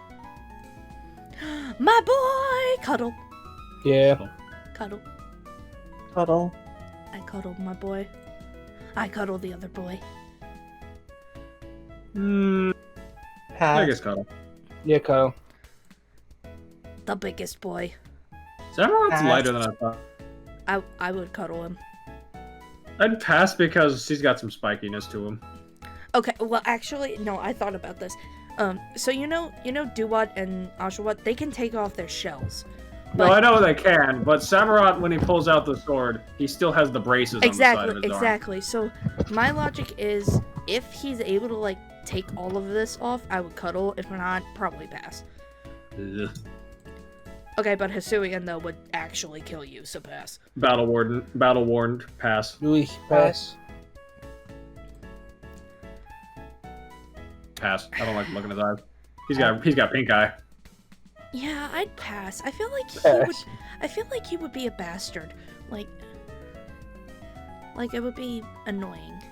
My boy! Cuddle. Yeah. Cuddle. Cuddle. I cuddled my boy. I cuddled the other boy. I Pass. guess Cuddle. Yeah, Kyle. The biggest boy. Samurot's Pass. lighter than I thought. I would cuddle him. I'd pass because he's got some spikiness to him. Okay, well, actually, no, I thought about this. So you know Duwat and Oshawott, they can take off their shells. No, But- I know they can, but Samurott, when he pulls out the sword, he still has the braces Exactly, on the side of his arm. exactly. So my logic is, if he's able to like take all of this off, I would cuddle. If not, probably pass. Ugh. Okay, but Hisuian though would actually kill you, so pass. Battle warned, pass. Louis, pass. Pass. I don't like looking at his eyes. He's got pink eye. Yeah, I'd pass. I feel like he Pass. would. I feel like he would be a bastard. Like it would be annoying.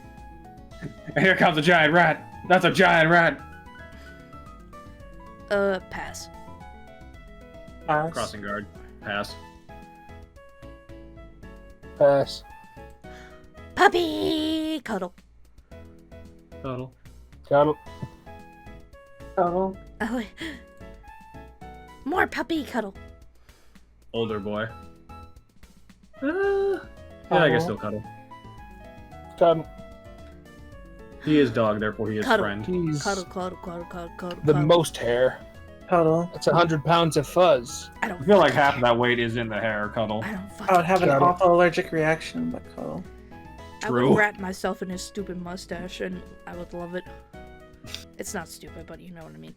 And here comes a giant rat. That's a giant rat. Pass. Pass. Crossing guard. Pass. Pass. Puppy cuddle. Cuddle. Cuddle. Cuddle. Oh, more puppy cuddle. Older boy. Yeah, I guess still cuddle. Cuddle. He is dog, therefore he is Cuddle. friend. He's Cuddle, cuddle, cuddle, cuddle, cuddle. the cuddle. most hair. Cuddle. That's 100 pounds of fuzz. I don't. I feel like fucking half of care. that weight is in the hair, cuddle. I don't I fucking. would have an Cuddle. awful allergic reaction, but cuddle. I True. would wrap myself in his stupid mustache, and I would love it. It's not stupid, but you know what I mean.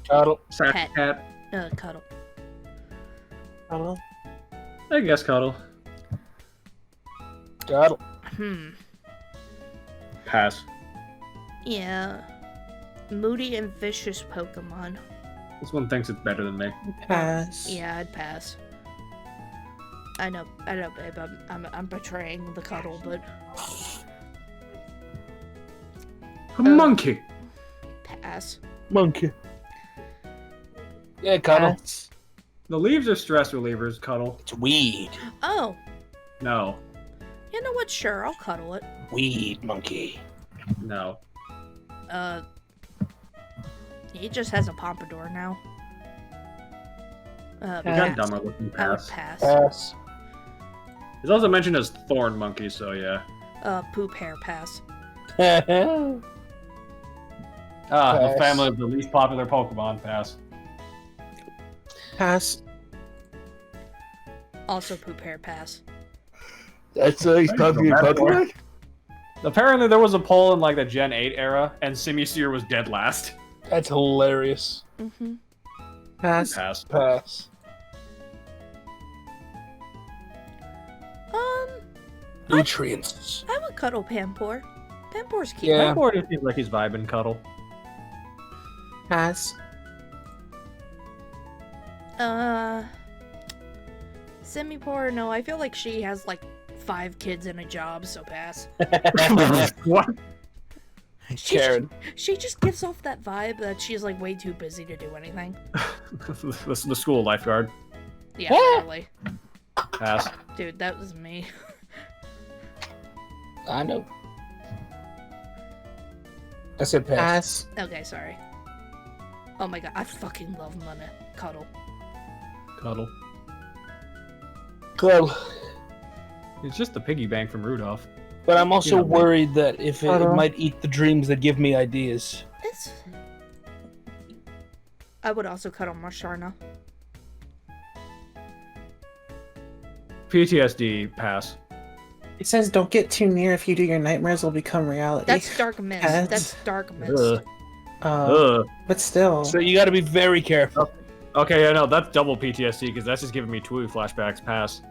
Cuddle. Sack Pet. cat. Cuddle. Cuddle. I guess cuddle. Cuddle. Pass. Yeah. Moody and vicious Pokemon. This one thinks it's better than me. Pass. Yeah, I'd pass. I know, babe. I'm betraying the cuddle, but A monkey. pass. Monkey. Yeah, cuddle. Pass. The leaves are stress relievers, cuddle. It's weed. Oh, No. you know what? Sure, I'll cuddle it. Weed monkey. No. He just has a pompadour now. He got Pass. dumber looking I would pass. pass. Pass. He's also mentioned as thorn monkey, so yeah. Poop hair pass. Ah, the Pass. family of the least popular Pokemon, pass. Pass. Also poop hair pass. That's he's probably a Pokemon. Apparently there was a poll in like the Gen 8 era, and Simisear was dead last. That's hilarious. Mm-hmm. Pass. Pass. Pass. Nutrients. I would cuddle Pampor. Pampor's cute. Yeah. Or just seems like he's vibing cuddle. Pass. Semipore, no, I feel like she has like 5 kids and a job, so pass. What? Karen. She just gives off that vibe that she's like way too busy to do anything. the school lifeguard. Yeah, Ah! really. Pass. Dude, that was me. I know. I said pass. Pass. Okay, sorry. Oh my god, I fucking love Mana. Cuddle. Cuddle. Cuddle. It's just the piggy bank from Rudolph. But I'm also Yeah. worried that if it Cuddle. might eat the dreams that give me ideas. It's... I would also cuddle Marsharna. PTSD, pass. It says don't get too near. If you do, your nightmares will become reality. That's Dark Mist. Pets. That's Dark Mist. Ugh. Uh, Ugh. but still. So you gotta be very careful. Okay, yeah, no, that's double PTSD, because that's just giving me Tui flashbacks, pass.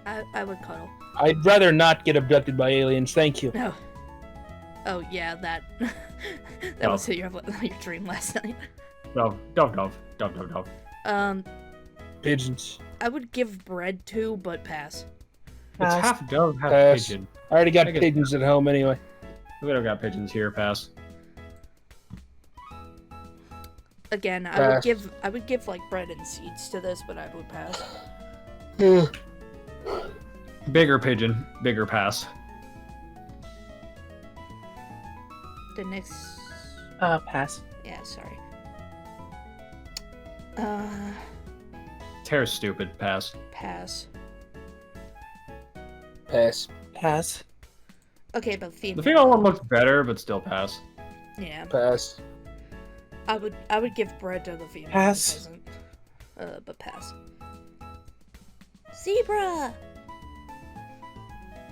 I would cuddle. I'd rather not get abducted by aliens, thank you. No. Oh yeah, that that was your dream last night. Dove, dove, dove, dove, dove, dove. Pigeons. I would give bread to, but pass. It's Pass. half dove, half Pass. pigeon. I already got I guess- pigeons at home anyway. We don't got pigeons here, pass. Again, Pass. I would give like bread and seeds to this, but I would pass. Bigger pigeon, bigger pass. The next, Pass. yeah, sorry. Terra's stupid, pass. Pass. Pass. Pass. Okay, but female. The female one looks better, but still pass. Yeah, Pass. I would give bread to the female. Pass. Peasant. But pass. Zebra.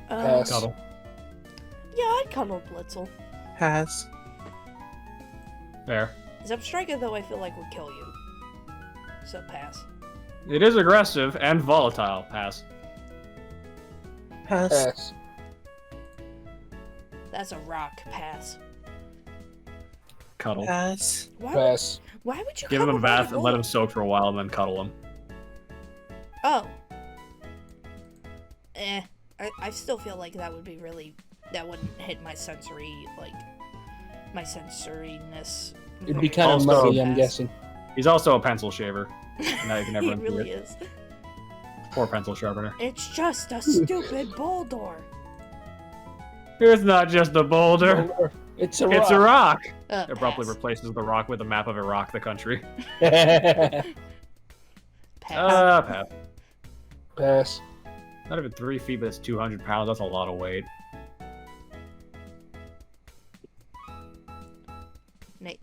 Pass. Cuddle. Yeah, I'd cuddle Blitzel. Pass. Fair. Zebstrika, though, I feel like would kill you. So pass. It is aggressive and volatile, pass. Pass. Pass. That's a rock. Pass. Cuddle. Pass. Pass. Why would you Give him cuddle a bath Mighty and let him Bull? soak for a while and then cuddle him. Oh. I still feel like that would be really... That wouldn't hit my sensory, like... My sensoriness. It'd be kind of Also- muddy, I'm guessing. He's also a pencil shaver. Now you can never He undo really it. is. Poor pencil sharpener. It's just a stupid boulder. It's not just a boulder. It's a rock. It's a rock. Abruptly Pass. replaces the rock with a map of Iraq, the country. Pass. Pass. Pass. Not even 3 feet, but it's 200 pounds. That's a lot of weight. Nate.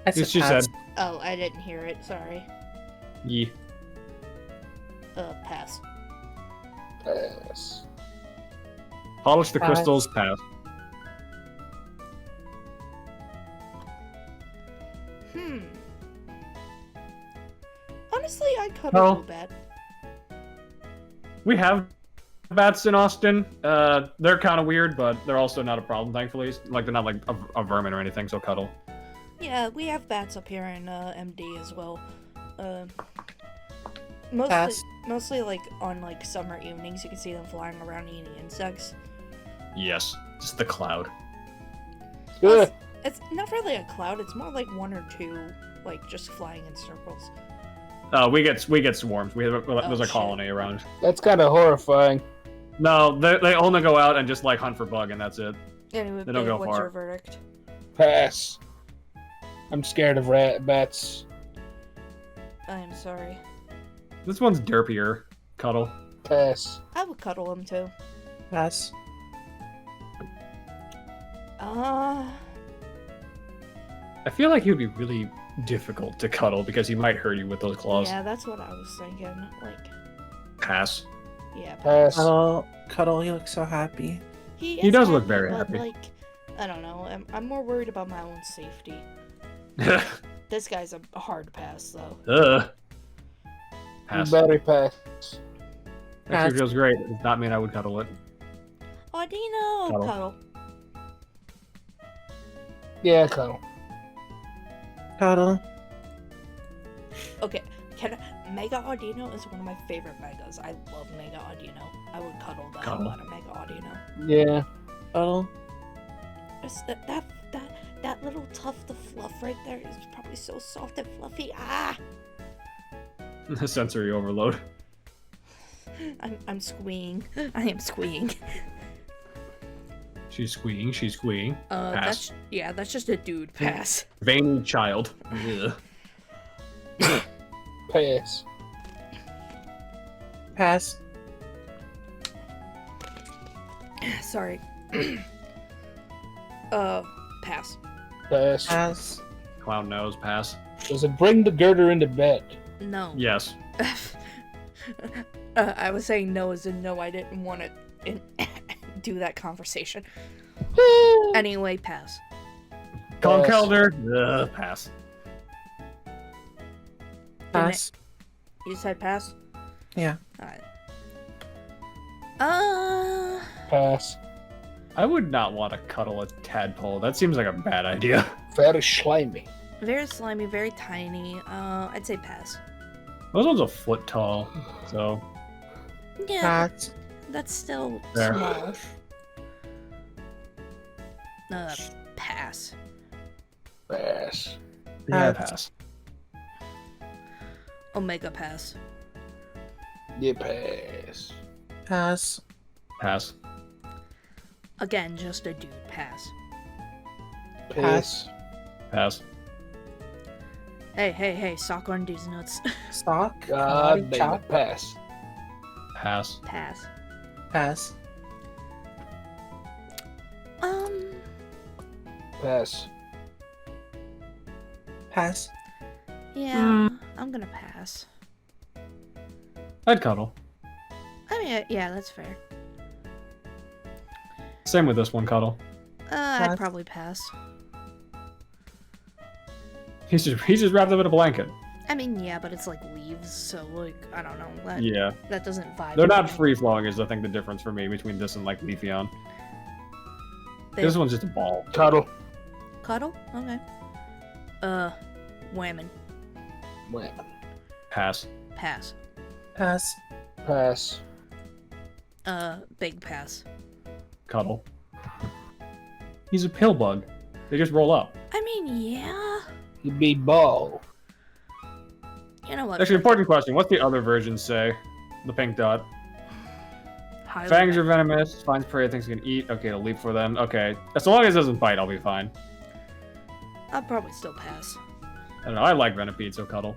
That's Yes, a she pass. said. Oh, I didn't hear it. Sorry. Yee. Pass. Pass. Polish the Pass. crystals, pass. Honestly, I'd cuddle No. no. Bad. We have bats in Austin. They're kind of weird, but they're also not a problem, thankfully. Like, they're not like a vermin or anything, so cuddle. Yeah, we have bats up here in MD as well. Pass. Mostly like on like summer evenings, you can see them flying around eating insects. Yes. Just the cloud. Ugh. It's not really a cloud. It's more like 1 or 2, like just flying in circles. We get swarms. There's a shit. colony around. That's kind of horrifying. No, they only go out and just like hunt for bug, and that's it. Anyway, They don't babe, go what's far. your verdict? Pass. I'm scared of bats. I am sorry. This one's derpier. Cuddle. Pass. I would cuddle him too. Pass. I feel like he would be really difficult to cuddle because he might hurt you with those claws. Yeah, that's what I was thinking. Like, Pass. yeah. Pass. Cuddle, you look so happy. He is does look very but, happy. Like, I don't know. I'm more worried about my own safety. This guy's a hard pass, though. Pass. Battery pass. Actually feels great. It does not mean I would cuddle it. Audino, Cuddle. cuddle. Yeah, cuddle. Cuddle. Okay, Mega Audino is one of my favorite megas. I love Mega Audino. I would cuddle the hell Cuddle. out of Mega Audino. Yeah. Cuddle. Just that little tuft of fluff right there is probably so soft and fluffy. Ah! Sensory overload. I'm squeeing. I am squeeing. She's squeeing. She's squeeing. Pass. That's just a dude pass. Veiny child. Ugh. Pass. Pass. Sorry. Pass. Pass. Pass. Clown nose. Pass. Does it bring the girder into bed? No. Yes. I was saying no as in no, I didn't want to do that conversation. Anyway, pass. Conkelder. Pass. Pass. You said pass? Yeah. Alright. Pass. I would not want to cuddle a tadpole. That seems like a bad idea. Very slimy. Very slimy, very tiny. I'd say pass. Those ones a foot tall, so Yeah, Pass. that's still Fair. small. Pass. Pass. Yeah, pass. Omega pass. Yeah, pass. Pass. Pass. Again, just a dude pass. Pass. Pass. Hey, sock on these nuts. Stock. God karate damn chop. it. Pass. Pass. Pass. Pass. Pass. Pass. Yeah, I'm gonna pass. I'd cuddle. I mean, yeah, that's fair. Same with this one, cuddle. I'd Pass. probably pass. He's just wrapped up in a blanket. I mean, yeah, but it's like leaves, so like I don't know. That, Yeah. that doesn't vibe. They're with not me. free flowing is I think the difference for me between this and like Leafeon. They- This one's just a ball. Cuddle. Cuddle? Okay. Whammon. Wham. Pass. Pass. Pass. Pass. Big pass. Cuddle. He's a pill bug. They just roll up. I mean, yeah. You be ball. You know what? Actually, important question. What's the other version say? The pink dot. Highly Fangs are recommend- venomous. Finds prey things it can eat. Okay, it'll leap for them. Okay. As long as it doesn't bite, I'll be fine. I'll probably still pass. I don't know. I like Venipede, so cuddle.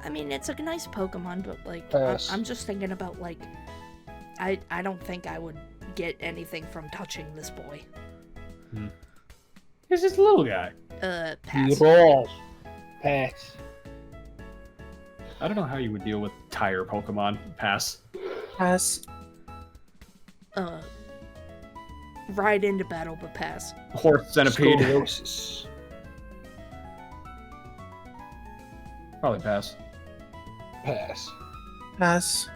I mean, it's a nice Pokemon, but like, Pass. I'm just thinking about like, I don't think I would get anything from touching this boy. He's just a little guy. Pass. You roll. Pass. I don't know how you would deal with tire Pokemon. Pass. Pass. Ride into battle, but pass. Horse centipede. Scoliosis. Probably pass. Pass. Pass.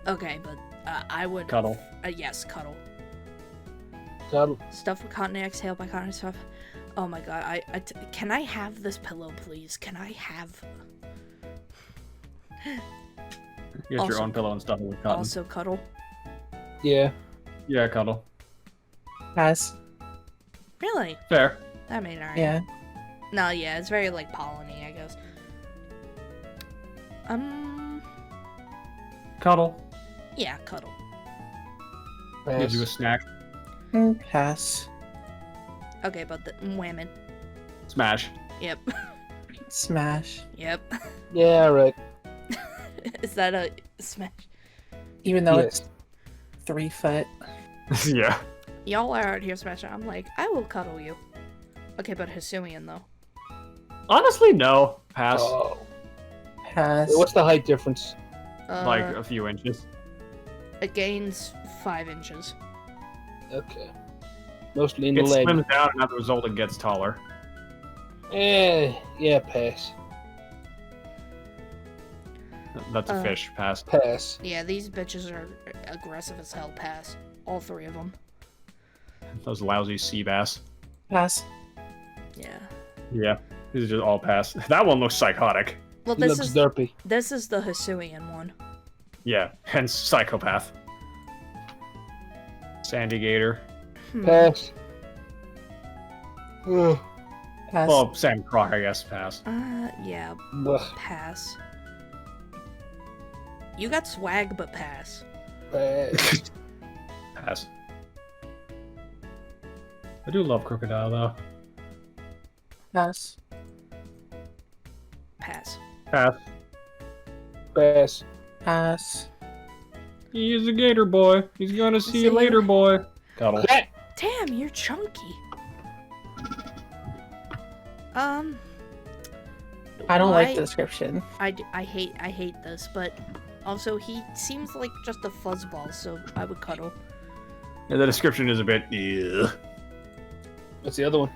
Okay, but I would. Cuddle. Yes, cuddle. Cuddle. Stuff with cotton, exhale by cotton stuff. Oh my god, can I have this pillow, please? Can I have Get your Also- own pillow and stuff it with cotton. also cuddle? Yeah. Yeah, cuddle. Pass. Really? Fair. I mean, alright. Yeah. No, yeah, it's very like polleny, I guess. Cuddle. Yeah, cuddle. Pass. Gives you a snack. Pass. Okay, but the whammon. Smash. Yep. Smash. Yep. Yeah, right. Is that a smash? Even though Yes. it's 3 foot. Yeah. Y'all are out here smashing. I'm like, I will cuddle you. Okay, but Hisuian though. Honestly, no. Pass. Oh. Pass. What's the height difference? Like a few inches. It gains 5 inches. Okay. Mostly in the It leg. slims down, and as a result, it gets taller. Yeah, pass. That's a fish. Pass. Pass. Yeah, these bitches are aggressive as hell. Pass. All 3 of them. Those lousy sea bass. Pass. Yeah. Yeah. These are just all pass. That one looks psychotic. Well, He this looks is derpy. this is the Hisuian one. Yeah. Hence psychopath. Sandy Gator. Pass. Ugh. Pass. Well, Sam Croc, I guess. Pass. Yeah, Ugh. pass. You got swag, but pass. Pass. Pass. I do love Crocodile, though. Pass. Pass. Pass. Pass. Pass. He is a gator boy. He's gonna see you See later, you. boy. Cuddle. Damn, you're chunky. I don't like why- the description. I hate this, but also he seems like just a fuzzball, so I would cuddle. Yeah, the description is a bit. Ugh. What's the other one?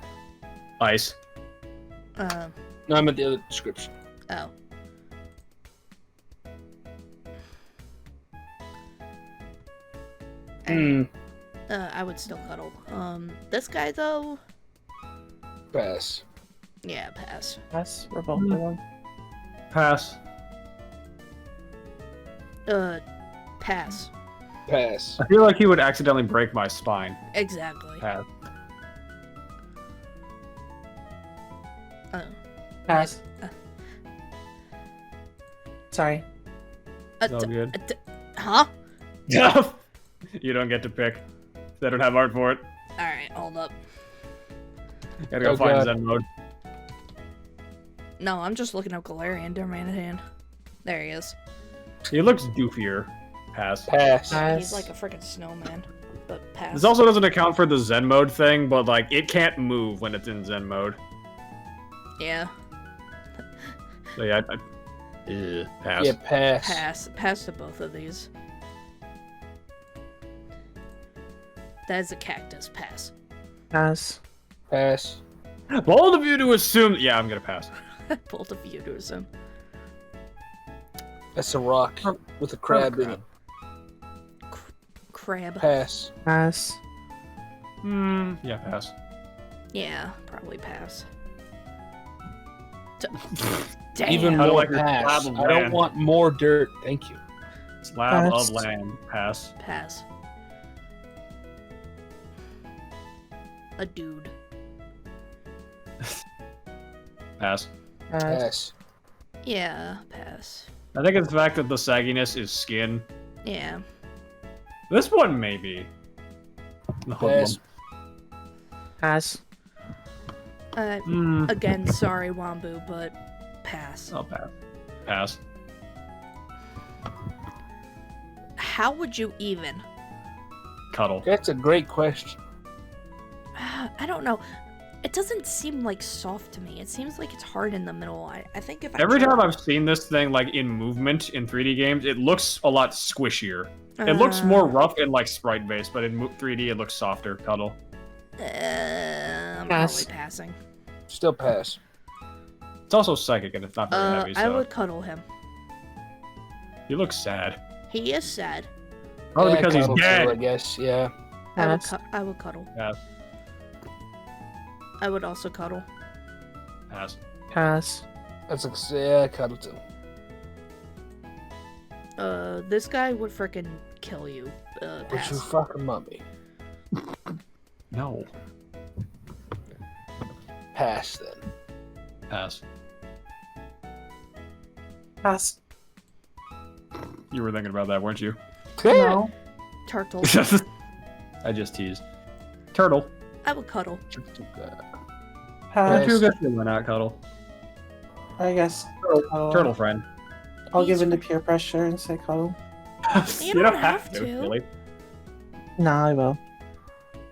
Ice. No, I meant the other description. Oh. Hmm. I would still cuddle. This guy though, Pass. yeah, pass. Pass. We're both wrong. Pass. Pass. Pass. I feel like he would accidentally break my spine. Exactly. Pass. Pass. Sorry. It's all good. Huh? You don't get to pick. They don't have art for it. Alright, hold up. Gotta go Oh, find God. Zen mode. No, I'm just looking up Galarian Darmanitan. There he is. He looks goofier. Pass. Pass. He's like a freaking snowman. But pass. This also doesn't account for the Zen mode thing, but like it can't move when it's in Zen mode. Yeah. So yeah, pass. Yeah, pass. Pass. Pass to both of these. That is a cactus. Pass. Pass. Pass. Bold of you to assume. Yeah, I'm gonna pass. Both of you do some. That's a rock with a crab in it. Crab. Pass. Pass. Yeah, pass. Yeah, probably pass. Damn. Even I don't more like your pass. slab of I don't land. want more dirt. Thank you. Slab Pass. of land. Pass. Pass. A dude. Pass. Pass. Pass. Yeah, pass. I think it's the fact that the sagginess is skin. Yeah. This one maybe. The Pass. Pass. Again, sorry, Wambu, but pass. I'll pass. Pass. How would you even? Cuddle. That's a great question. I don't know. It doesn't seem like soft to me. It seems like it's hard in the middle. I think if I Every try- time I've seen this thing like in movement in 3D games, it looks a lot squishier. It looks more rough and like sprite based, but in 3D it looks softer. Cuddle. I'm Pass. probably passing. Still pass. It's also psychic and it's not very heavy. I So would cuddle him. he looks sad. He is sad. Probably Yeah, because he's cuddle too, dead. I guess. Yeah. Pass. I would cuddle. Pass. I would also cuddle. Pass. Pass. That's yeah. Cuddle too. This guy would frickin' kill you. But Pass. you fucking mummy. No. Pass then. Pass. Pass. You were thinking about that, weren't you? No. Turtle. I just teased. Turtle. I would cuddle. Pass. Yes. Why not cuddle? I guess. Turtle friend. I'll give in to peer pressure and say cuddle. You don't have to. Really. No, I will.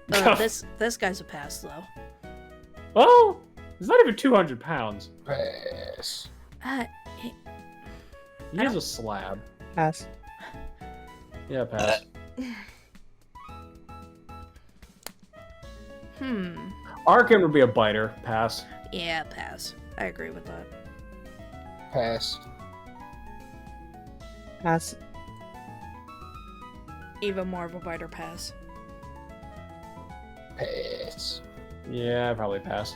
This guy's a pass though. Oh, he's not even 200 pounds. Pass. He- He is a slab. Pass. Yeah, pass. Arkin would be a biter. Pass. Yeah, pass. I agree with that. Pass. Pass. Even more of a biter pass. Pass. Yeah, probably pass.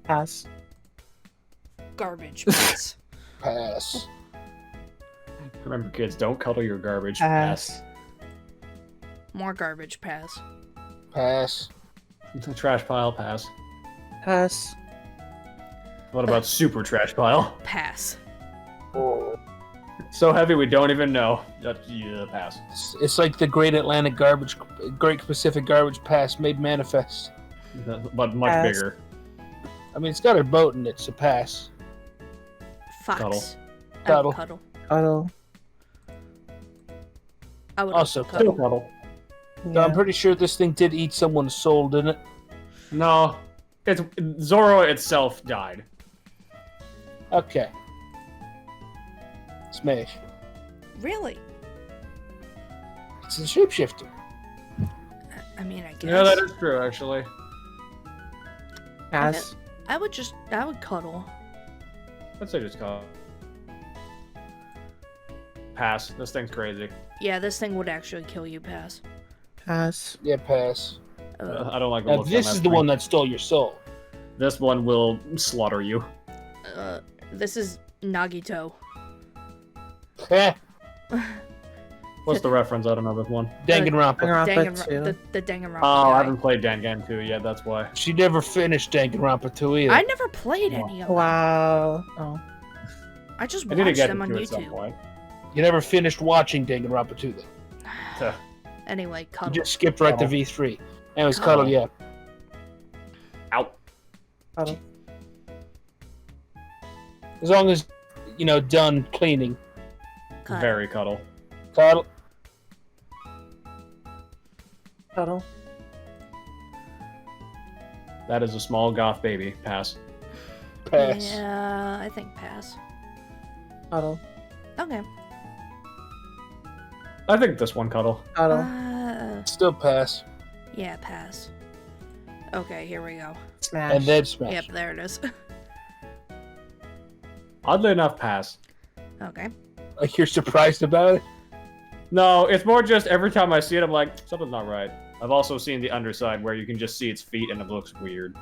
Pass. Garbage pass. Pass. Remember, kids, don't cuddle your garbage. Pass. More garbage pass. Pass. The trash pile. Pass. Pass. What about super trash pile? Pass. Oh. So heavy we don't even know. Yeah, pass. It's like the Great Pacific Garbage Pass made manifest. But much Pass. bigger. I mean, it's got a boat in it, so pass. Fox. Cuddle. I Cuddle. would cuddle. Cuddle. I would Also, also Still cuddle. cuddle. No, I'm Yeah. pretty sure this thing did eat someone's soul, didn't it? No, it's Zoro itself died. Okay. Smash. Really? It's a shapeshifter. I mean, I guess. Yeah, that is true, actually. Pass. I would cuddle. Let's say just cuddle. Pass. This thing's crazy. Yeah, this thing would actually kill you, pass. Pass. Yeah, pass. I don't like the Now, looks this on is that the thing. one that stole your soul. This one will slaughter you. This is Nagito. Heh. What's the reference? I don't know this one. Danganronpa. The Danganronpa Oh, guy. I haven't played Dangan 2 yet, that's why. She never finished Danganronpa 2 either. I never played any of them. Wow. Oh. I just I need to watched get them on into it at some YouTube. point. You never finished watching Danganronpa 2 though. Anyway, You Cuddle. just skipped right to Cuddle. V3. Anyways, Cuddle. Cuddle, yeah. Out. Cuddle. As long as, done cleaning. Cuddle. Very cuddle. Cuddle. Cuddle. That is a small goth baby. Pass. Pass. Yeah, I think pass. Cuddle. Okay. I think this one cuddle. Cuddle. Still pass. Yeah, pass. Okay, here we go. Smash. And then smash. Yep, there it is. Oddly enough, pass. Okay. Like you're surprised about it? No, it's more just every time I see it, I'm like, something's not right. I've also seen the underside where you can just see its feet and it looks weird.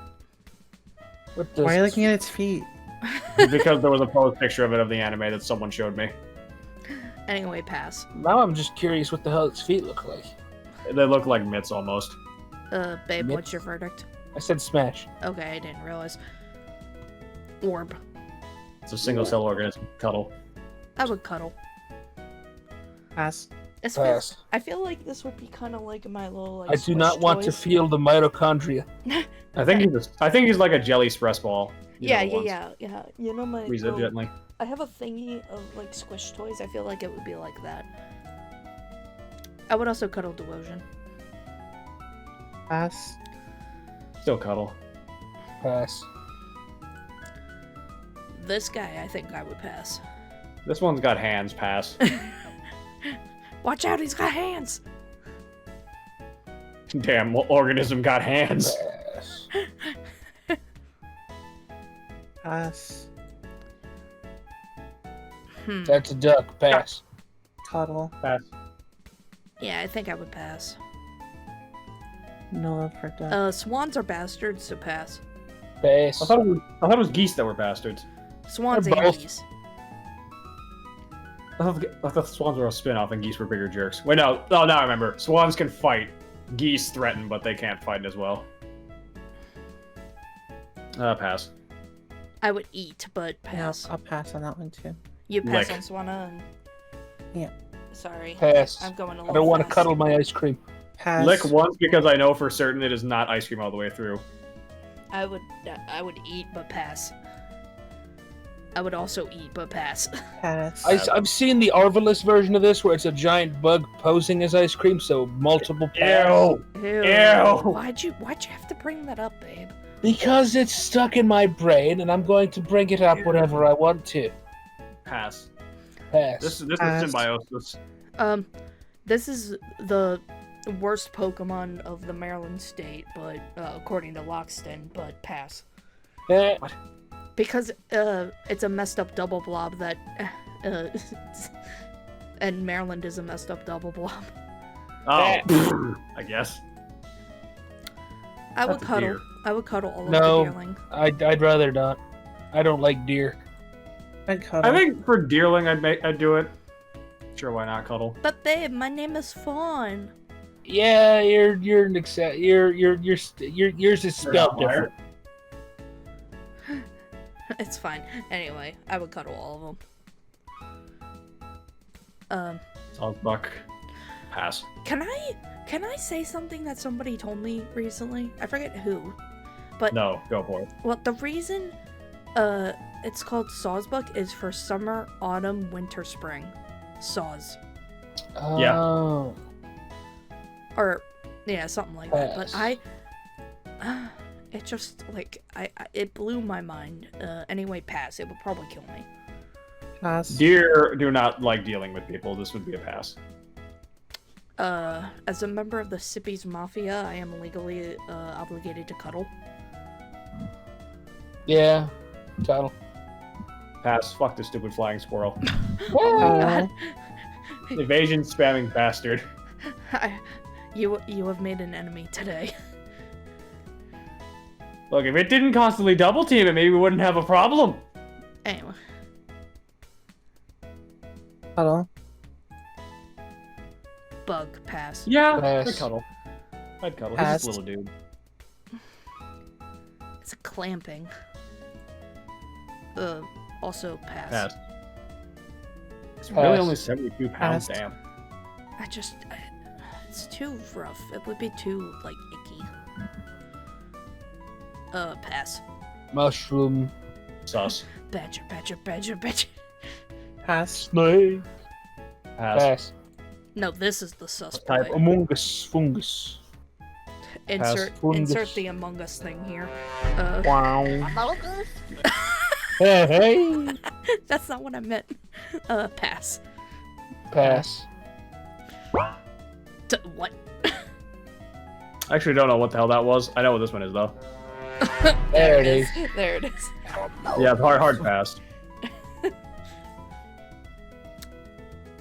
What does Why are you looking at its feet? Because there was a posed picture of it of the anime that someone showed me. Anyway, pass. Now I'm just curious what the hell its feet look like. They look like mitts almost. Babe, Mitts? what's your verdict? I said smash. Okay, I didn't realize. Orb. It's a single cell organism. Cuddle. I would cuddle. Pass. Pass. I feel like this would be kind of like my little. Like, I do not squish want to toys. feel the mitochondria. I think he's like a jelly express ball. You Yeah, know, yeah, once. yeah. You know my. Squeeze it little- gently. I have a thingy of like squish toys. I feel like it would be like that. I would also cuddle Devotion. Pass. Still cuddle. Pass. This guy, I think I would pass. This one's got hands. Pass. Watch out, he's got hands. Damn, what organism got hands? Pass. Pass. That's a duck. Pass. Cuddle. Pass. Yeah, I think I would pass. No love for duck. Swans are bastards, so pass. Pass. I thought it was geese that were bastards. Swans They're and both. geese. I thought swans were a spin-off and geese were bigger jerks. Wait, no. Oh, now I remember. Swans can fight. Geese threaten, but they can't fight as well. Pass. I would eat, but Yeah, pass. I'll pass on that one too. You pass Lick. on Swana and... Yeah. Sorry. Pass. I'm going a I little don't want to fast. cuddle my ice cream. Pass. Lick once because I know for certain it is not ice cream all the way through. I would eat, but pass. I would also eat, but pass. Pass. I've seen the Arvalus version of this where it's a giant bug posing as ice cream, so multiple pass. Ew! Ew. Ew. Why'd you have to bring that up, babe? Because it's stuck in my brain, and I'm going to bring it up whenever I want to. Pass. Pass. This is Pass. symbiosis. This is the worst Pokemon of the Maryland state, but according to Loxton, but pass. Eh, Because it's a messed up double blob that and Maryland is a messed up double blob. Oh, I guess. I would That's a cuddle. deer. I would cuddle all No. of the deerling. I'd rather not. I don't like deer. I'd cuddle. I think for deerling, I'd do it. Sure, why not cuddle? But babe, my name is Fawn. Yeah, you're an except. Yours is spelled different. It's fine. Anyway, I would cuddle all of them. Sounds buck. Pass. Can I say something that somebody told me recently? I forget who. But No, go for it. well, the reason it's called Sawsbuck is for summer, autumn, winter, spring. Saws. Yeah. Oh. Or yeah, something like that. But Pass. it just like it blew my mind. Anyway, pass. It would probably kill me. Pass. Deer do not like dealing with people. This would be a pass. As a member of the Sippies Mafia, I am legally obligated to cuddle. Yeah. Cuddle. Pass. Fuck this stupid flying squirrel. Oh my god. Evasion spamming bastard. You have made an enemy today. Look, if it didn't constantly double team it, maybe we wouldn't have a problem. Anyway, Cuddle. Bug, pass. Yeah, Pass. I'd cuddle. I'd cuddle. Pass. He's just a little dude. It's a clamping. Also pass. Pass. It's Pass. really only 72 pounds. Pass. Damn. It's too rough. It would be too, like, icky. Pass. Mushroom. Sus. Badger. Pass. Snake. Pass. Pass. No, this is the sus Type boy. Among Us. Fungus. Insert Fungus. the Among Us thing here. Wow. Hey. That's not what I meant. Pass. Pass. What? I actually don't know what the hell that was. I know what this one is though. There it is. There it is. Yeah, hard pass.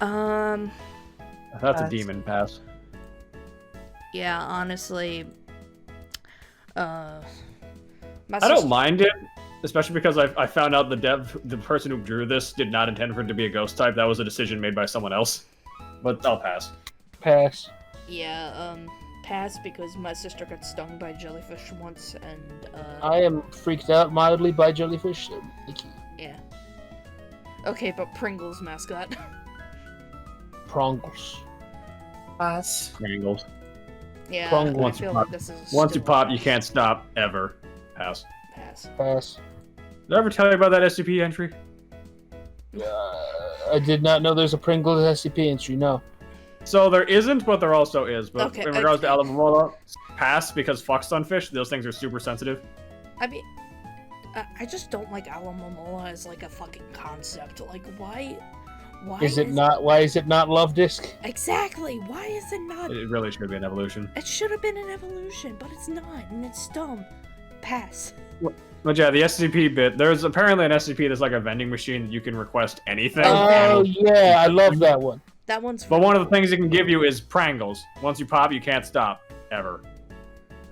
That's a Pass. demon pass. Yeah, honestly. My I don't mind it, especially because I found out the person who drew this did not intend for it to be a ghost type. That was a decision made by someone else. But I'll pass. Pass. Yeah, pass because my sister got stung by jellyfish once, and I am freaked out mildly by jellyfish. So icky. yeah. Okay, but Pringles mascot. Prongles. Pass. Angles. Yeah, Pringles. I feel like this is Once you still pop, you can't stop ever. Pass. pass. Pass. Did I ever tell you about that SCP entry? I did not know there's a Pringles SCP entry. No. So there isn't, but there also is. But Okay, in regards to Alamomola, pass because fuck sunfish. Those things are super sensitive. I mean, I just don't like Alamomola as like a fucking concept. Like, why? Why Is it not? Why is it not Love Disc? Exactly. Why is it not? It really should be an evolution. It should have been an evolution, but it's not, and it's dumb. Pass. But yeah, the SCP bit. There's apparently an SCP that's like a vending machine that you can request anything. Oh and- yeah, I love that one. That one's. But one of the things it can give you is Prangles. Once you pop, you can't stop. Ever.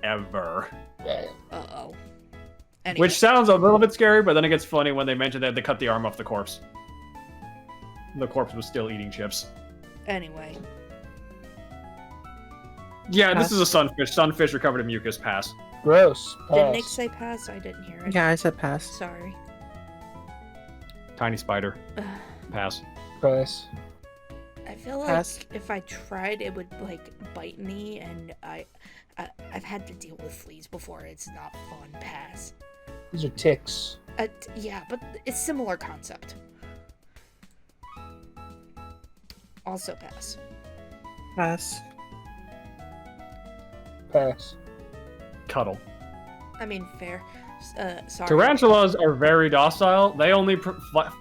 Ever. Yeah. Uh-oh. Anyway. Which sounds a little bit scary, but then it gets funny when they mention that they cut the arm off the corpse. The corpse was still eating chips. Anyway. Yeah, Pass. this is a sunfish. Sunfish recovered in mucus. Pass. Gross. Did Pass. Nick say pass? I didn't hear it. Yeah, I said pass. Sorry. Tiny spider. Pass. Pass. I feel like Pass. if I tried, it would like bite me, and I've had to deal with fleas before. It's not fun. Pass. These are ticks. Yeah, but it's similar concept. Also pass. Pass. Pass. Cuddle. I mean, fair. Sorry. Tarantulas are very docile. They only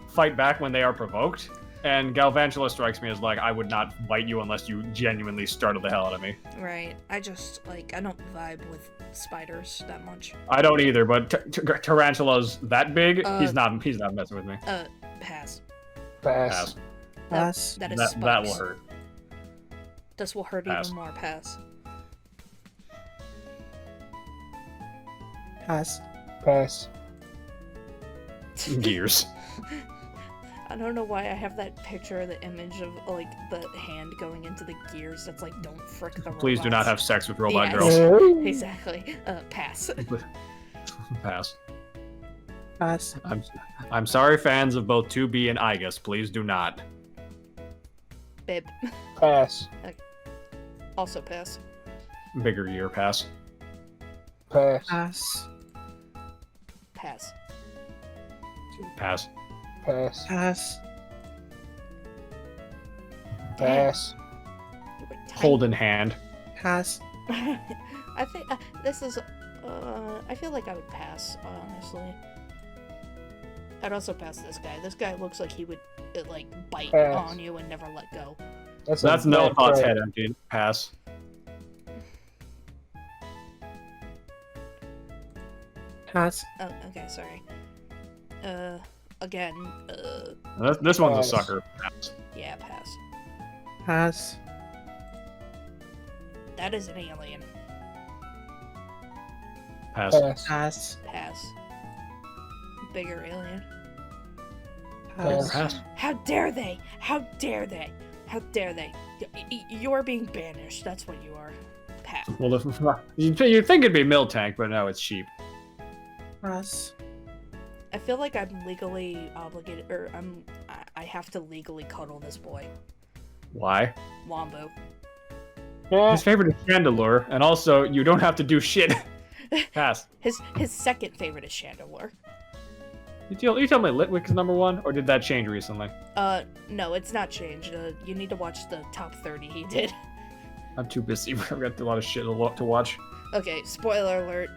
fight back when they are provoked. And Galvantula strikes me as like, I would not bite you unless you genuinely startled the hell out of me. Right. I just like I don't vibe with spiders that much. I don't either, but Tarantula's that big. Uh, He's not messing with me. Pass. Pass. Pass. Pass. That is That spikes. will hurt. This will hurt Pass. even more. Pass. Pass. Pass. Gears. I don't know why I have that picture, the image of like the hand going into the gears. That's like, don't frick the robots. Please do not have sex with robot Yes. girls. Exactly. Pass. Pass. Pass. I'm sorry, fans of both 2B and IGUS. Please do not. Bib. Pass. Also pass. Bigger gear. Pass. Pass. Pass. Pass. Pass. Pass. Pass. Pass. You were tiny. Hold in hand. Pass. I think this is. I feel like I would pass, honestly. I'd also pass this guy. This guy looks like he would like bite Pass. on you and never let go. That's No bad thoughts trait. head empty. Pass. Pass. Oh, okay, sorry. Again, This one's a Pass. sucker. Pass. yeah, pass. Pass. That is an alien. Pass. Pass. Pass. Pass. Bigger alien. Pass. Pass. How dare they? How dare they? How dare they? You're being banished. That's what you are. Pass. Well, you'd think it'd be Miltank, but no, it's sheep. Pass. I feel like I'm legally obligated, or I have to legally cuddle this boy. Why? Wombo. His favorite is Chandelure, and also you don't have to do shit. Pass. His second favorite is Chandelure. You tell me Litwick is number 1, or did that change recently? No, it's not changed. You need to watch the top 30 he did. I'm too busy. I've got a lot of shit to watch. Okay, spoiler alert.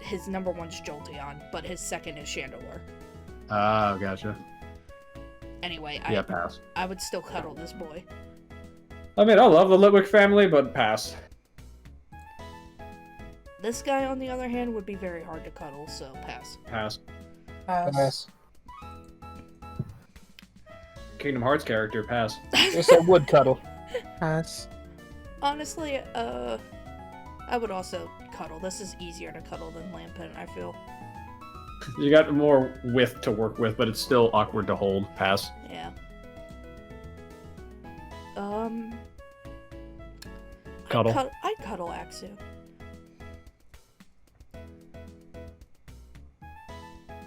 His number 1's Jolteon, but his second is Chandelure. Oh, gotcha. Anyway, Yeah, pass. I would still cuddle this boy. I mean, I love the Litwick family, but pass. This guy, on the other hand, would be very hard to cuddle, so pass. Pass. Pass. Kingdom Hearts character, pass. Yes, I would cuddle. Pass. Honestly, I would also cuddle. This is easier to cuddle than Lampent, I feel. You got more width to work with, but it's still awkward to hold. Pass. Yeah. Cuddle. I'd cuddle Axu.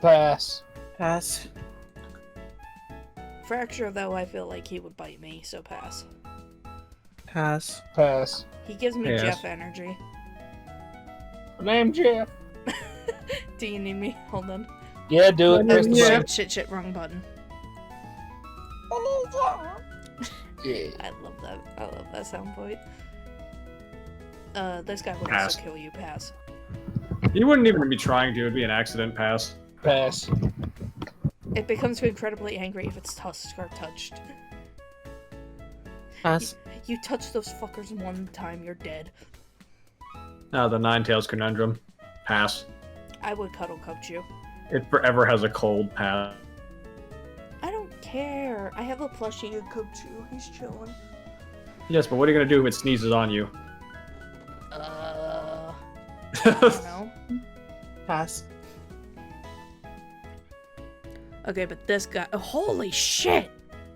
Pass. Pass. Fracture, though, I feel like he would bite me, so pass. Pass. Pass. He gives me Yes. Jeff energy. Name Jeff. Do you need me? Hold on. Yeah, do it. Press the Yeah. button. Shit, wrong button. Yeah. I love that sound bite. This guy would Pass. also kill you, pass. You wouldn't even be trying to. It'd be an accident. Pass. Pass. It becomes incredibly angry if its tusks are touched. Pass. You touch those fuckers one time, you're dead. The Ninetales conundrum. Pass. I would cuddle Kupchu. It forever has a cold. Pass. I don't care. I have a plushie of Kupchu. He's chilling. Yes, but what are you gonna do if it sneezes on you? I don't know. Pass. Okay, but this guy. Oh, holy shit!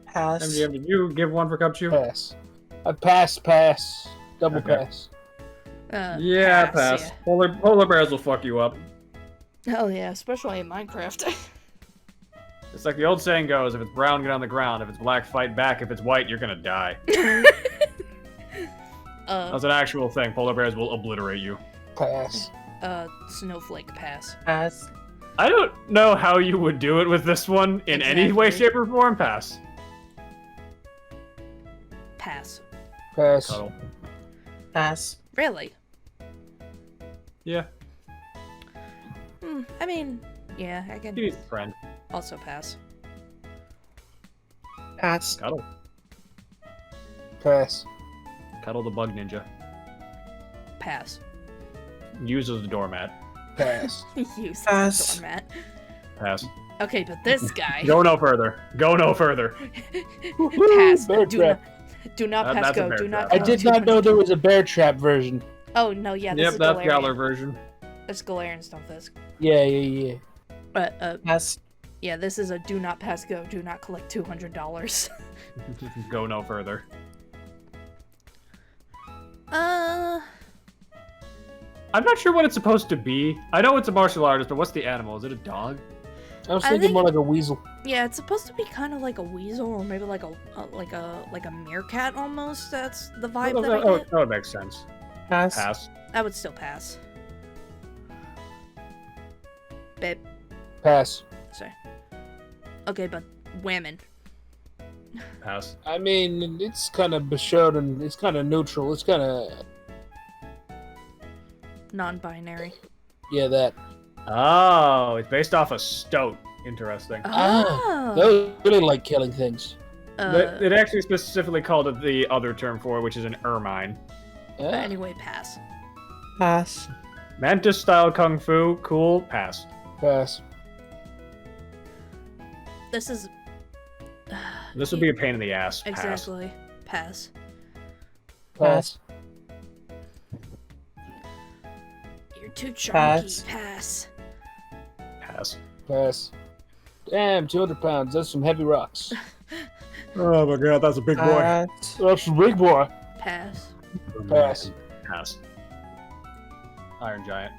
Pass. MGM, did you give one for Cupchew? Pass. I pass. Double Okay. pass. Yeah, pass. Yeah. Polar bears will fuck you up. Hell yeah, especially in Minecraft. It's like the old saying goes, if it's brown, get on the ground. If it's black, fight back. If it's white, you're gonna die. That's an actual thing. Polar bears will obliterate you. Pass. Snowflake pass. Pass. I don't know how you would do it with this one in any way, Exactly. shape, or form. Pass. Pass. Pass. Cuddle. Pass. Really? Yeah, I mean, yeah, I he can needs a friend. also pass. Pass. Cuddle. Pass. Cuddle the bug ninja. Pass. Uses the doormat. Pass. Use Pass. the doormat. Pass. Okay, but this guy. Go no further. Go no further. Pass. Bear Do trap. do not That- pass that's a go. bear Do not. trap. I go did not know 200. there was a bear trap version. Oh no, yeah, this Yep, is that's Galarian. Galar version. It's Galarian Stunfisk. Yeah. But Pass. yeah, this is a do not pass go. Do not collect $200. Go no further. I'm not sure what it's supposed to be. I know it's a martial artist, but what's the animal? Is it a dog? I was I thinking think- more like a weasel. Yeah, it's supposed to be kind of like a weasel or maybe like a meerkat almost. That's the vibe that I get. That would make sense. Pass. Pass. I would still pass. Babe, Pass. sorry. Okay, but women. Pass. I mean, it's kind of Bishonen. It's kind of neutral. It's kind of Non-binary. yeah that. Oh, it's based off a stoat. Interesting. Oh. Those really like killing things. It actually specifically called it the other term for it, which is an ermine. Yeah. Anyway, pass. Pass. Mantis style kung fu, cool. Pass. Pass. This is This would be a pain in the ass. Pass. exactly pass. Pass. You're too chunky. Pass. Pass. Pass. Pass. Damn, 200 pounds. That's some heavy rocks. Oh my god, that's a big boy. That's a big boy. Pass. Pass. Pass. Iron Giant.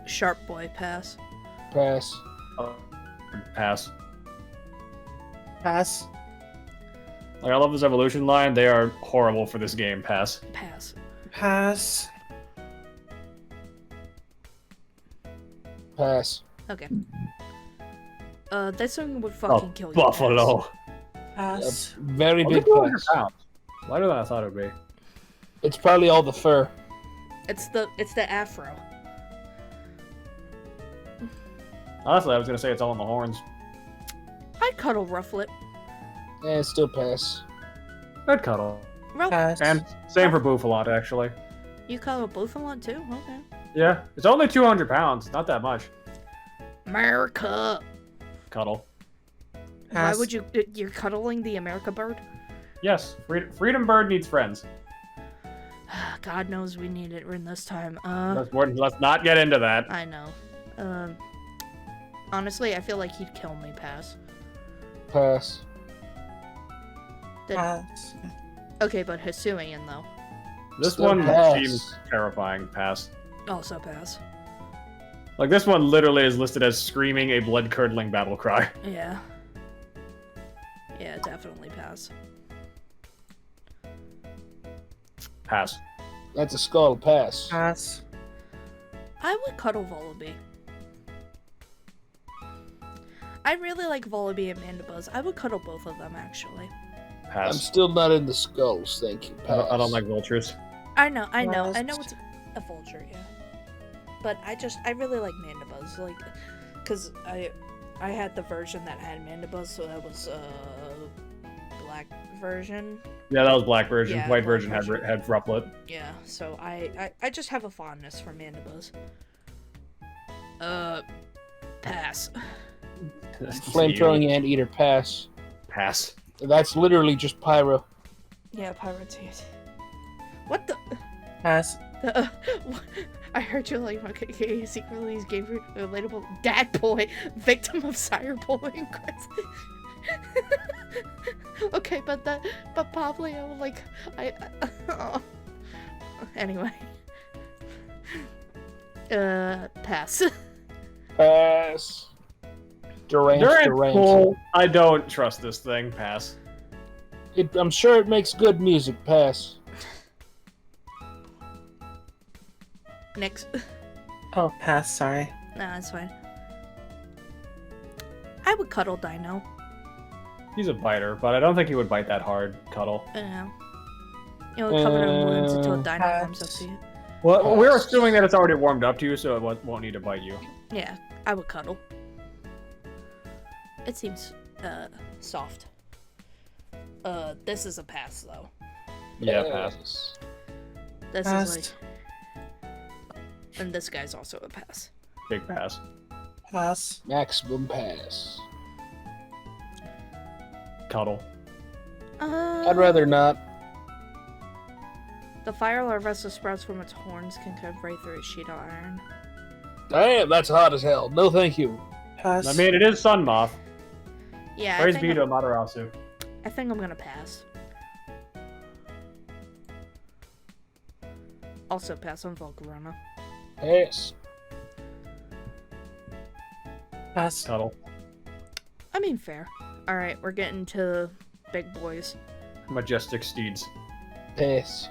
Sharp boy, pass. Pass. Pass. Pass. Like, I love this evolution line. They are horrible for this game. Pass. Pass. Pass. Pass. Okay. This one would fucking kill you. Buffalo. Pass. Very Only big 200 pass. pounds. Lighter than I thought it would be. It's probably all the fur. It's the afro. Honestly, I was gonna say it's all in the horns. I'd cuddle Rufflet. Still pass. I'd cuddle. Pass. And same for Bouffalot, actually. You cuddle Bouffalot too? Okay. Yeah, it's only 200 pounds. Not that much. America. Cuddle. Pass. Why would you? You're cuddling the America bird? Yes, Freedom Bird needs friends. God knows we need it in this time. Let's not get into that. I know. Honestly, I feel like he'd kill me. Pass. Pass. Pass. Okay, but Hisuian though. This Still one pass. seems terrifying. Pass. Also pass. Like, this one literally is listed as screaming a blood-curdling battle cry. Yeah. Yeah, definitely pass. Pass. That's a skull. Pass. Pass. I would cuddle Volibee. I really like Volibee and Mandibuzz. I would cuddle both of them, actually. I'm Pass. still not in the skulls, thank you. Pass. I don't like vultures. I know Pass. it's a vulture, yeah. But I really like Mandibuzz, like, cause I had the version that had Mandibuzz, so that was black version. Yeah, that was black version. Yeah, White black version version. had Rufflet. Yeah, so I just have a fondness for Mandibuzz. Pass. Flamethrowing anteater. Pass. Pass. That's literally just pyro. Yeah, Pyrotite. What the? Pass. I heard you like okay, secretly is game relatable dad boy, victim of cyberbullying. Okay, but Pavlio, like oh. Anyway. Pass. Pass. Durant. Cool. I don't trust this thing. Pass. I'm sure it makes good music. Pass. Next. Oh, pass. Sorry. Nah, that's fine. I would cuddle Dino. He's a biter, but I don't think he would bite that hard. Cuddle. You know, cover in wounds until Dino warms up to you. Well, we're assuming that it's already warmed up to you, so it won't need to bite you. Yeah, I would cuddle. It seems soft. This is a pass though. Yeah, pass. This Pass. is like, and this guy's also a pass. Big pass. Pass. Maximum pass. Cuddle. I'd rather not. The fire larvesta sprouts from its horns can cut right through its sheet of iron. Damn, that's hot as hell. No, thank you. Pass. I mean, it is Sun Moth. Yeah, Praise be to Amaterasu. I think I'm gonna pass. Also pass on Volcarona. Pass. Pass. Cuddle. I mean, fair. Alright, we're getting to big boys. Majestic steeds. Pass.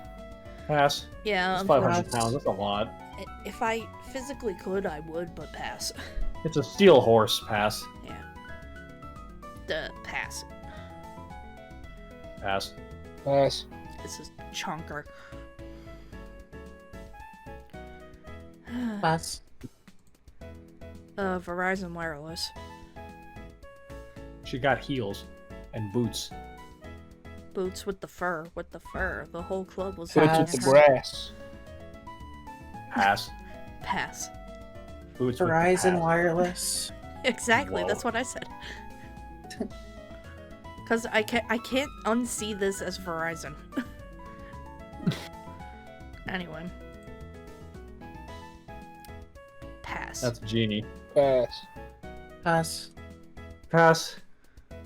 Pass. Yeah, It's 500 pass. pounds. That's a lot. if I physically could, I would, but pass. It's a steel horse. Pass. Yeah. The pass. Pass. Pass. This is chonker. Pass. Verizon Wireless. She got heels and boots. Boots with the fur. With the fur. The whole club was Boots looking with at the her. grass. Pass. Pass. Boots with the Verizon pass. Wireless. Exactly, Whoa. that's what I said. Cause I can't unsee this as Verizon. Anyway. Pass. That's Genie. Pass. Pass. Pass.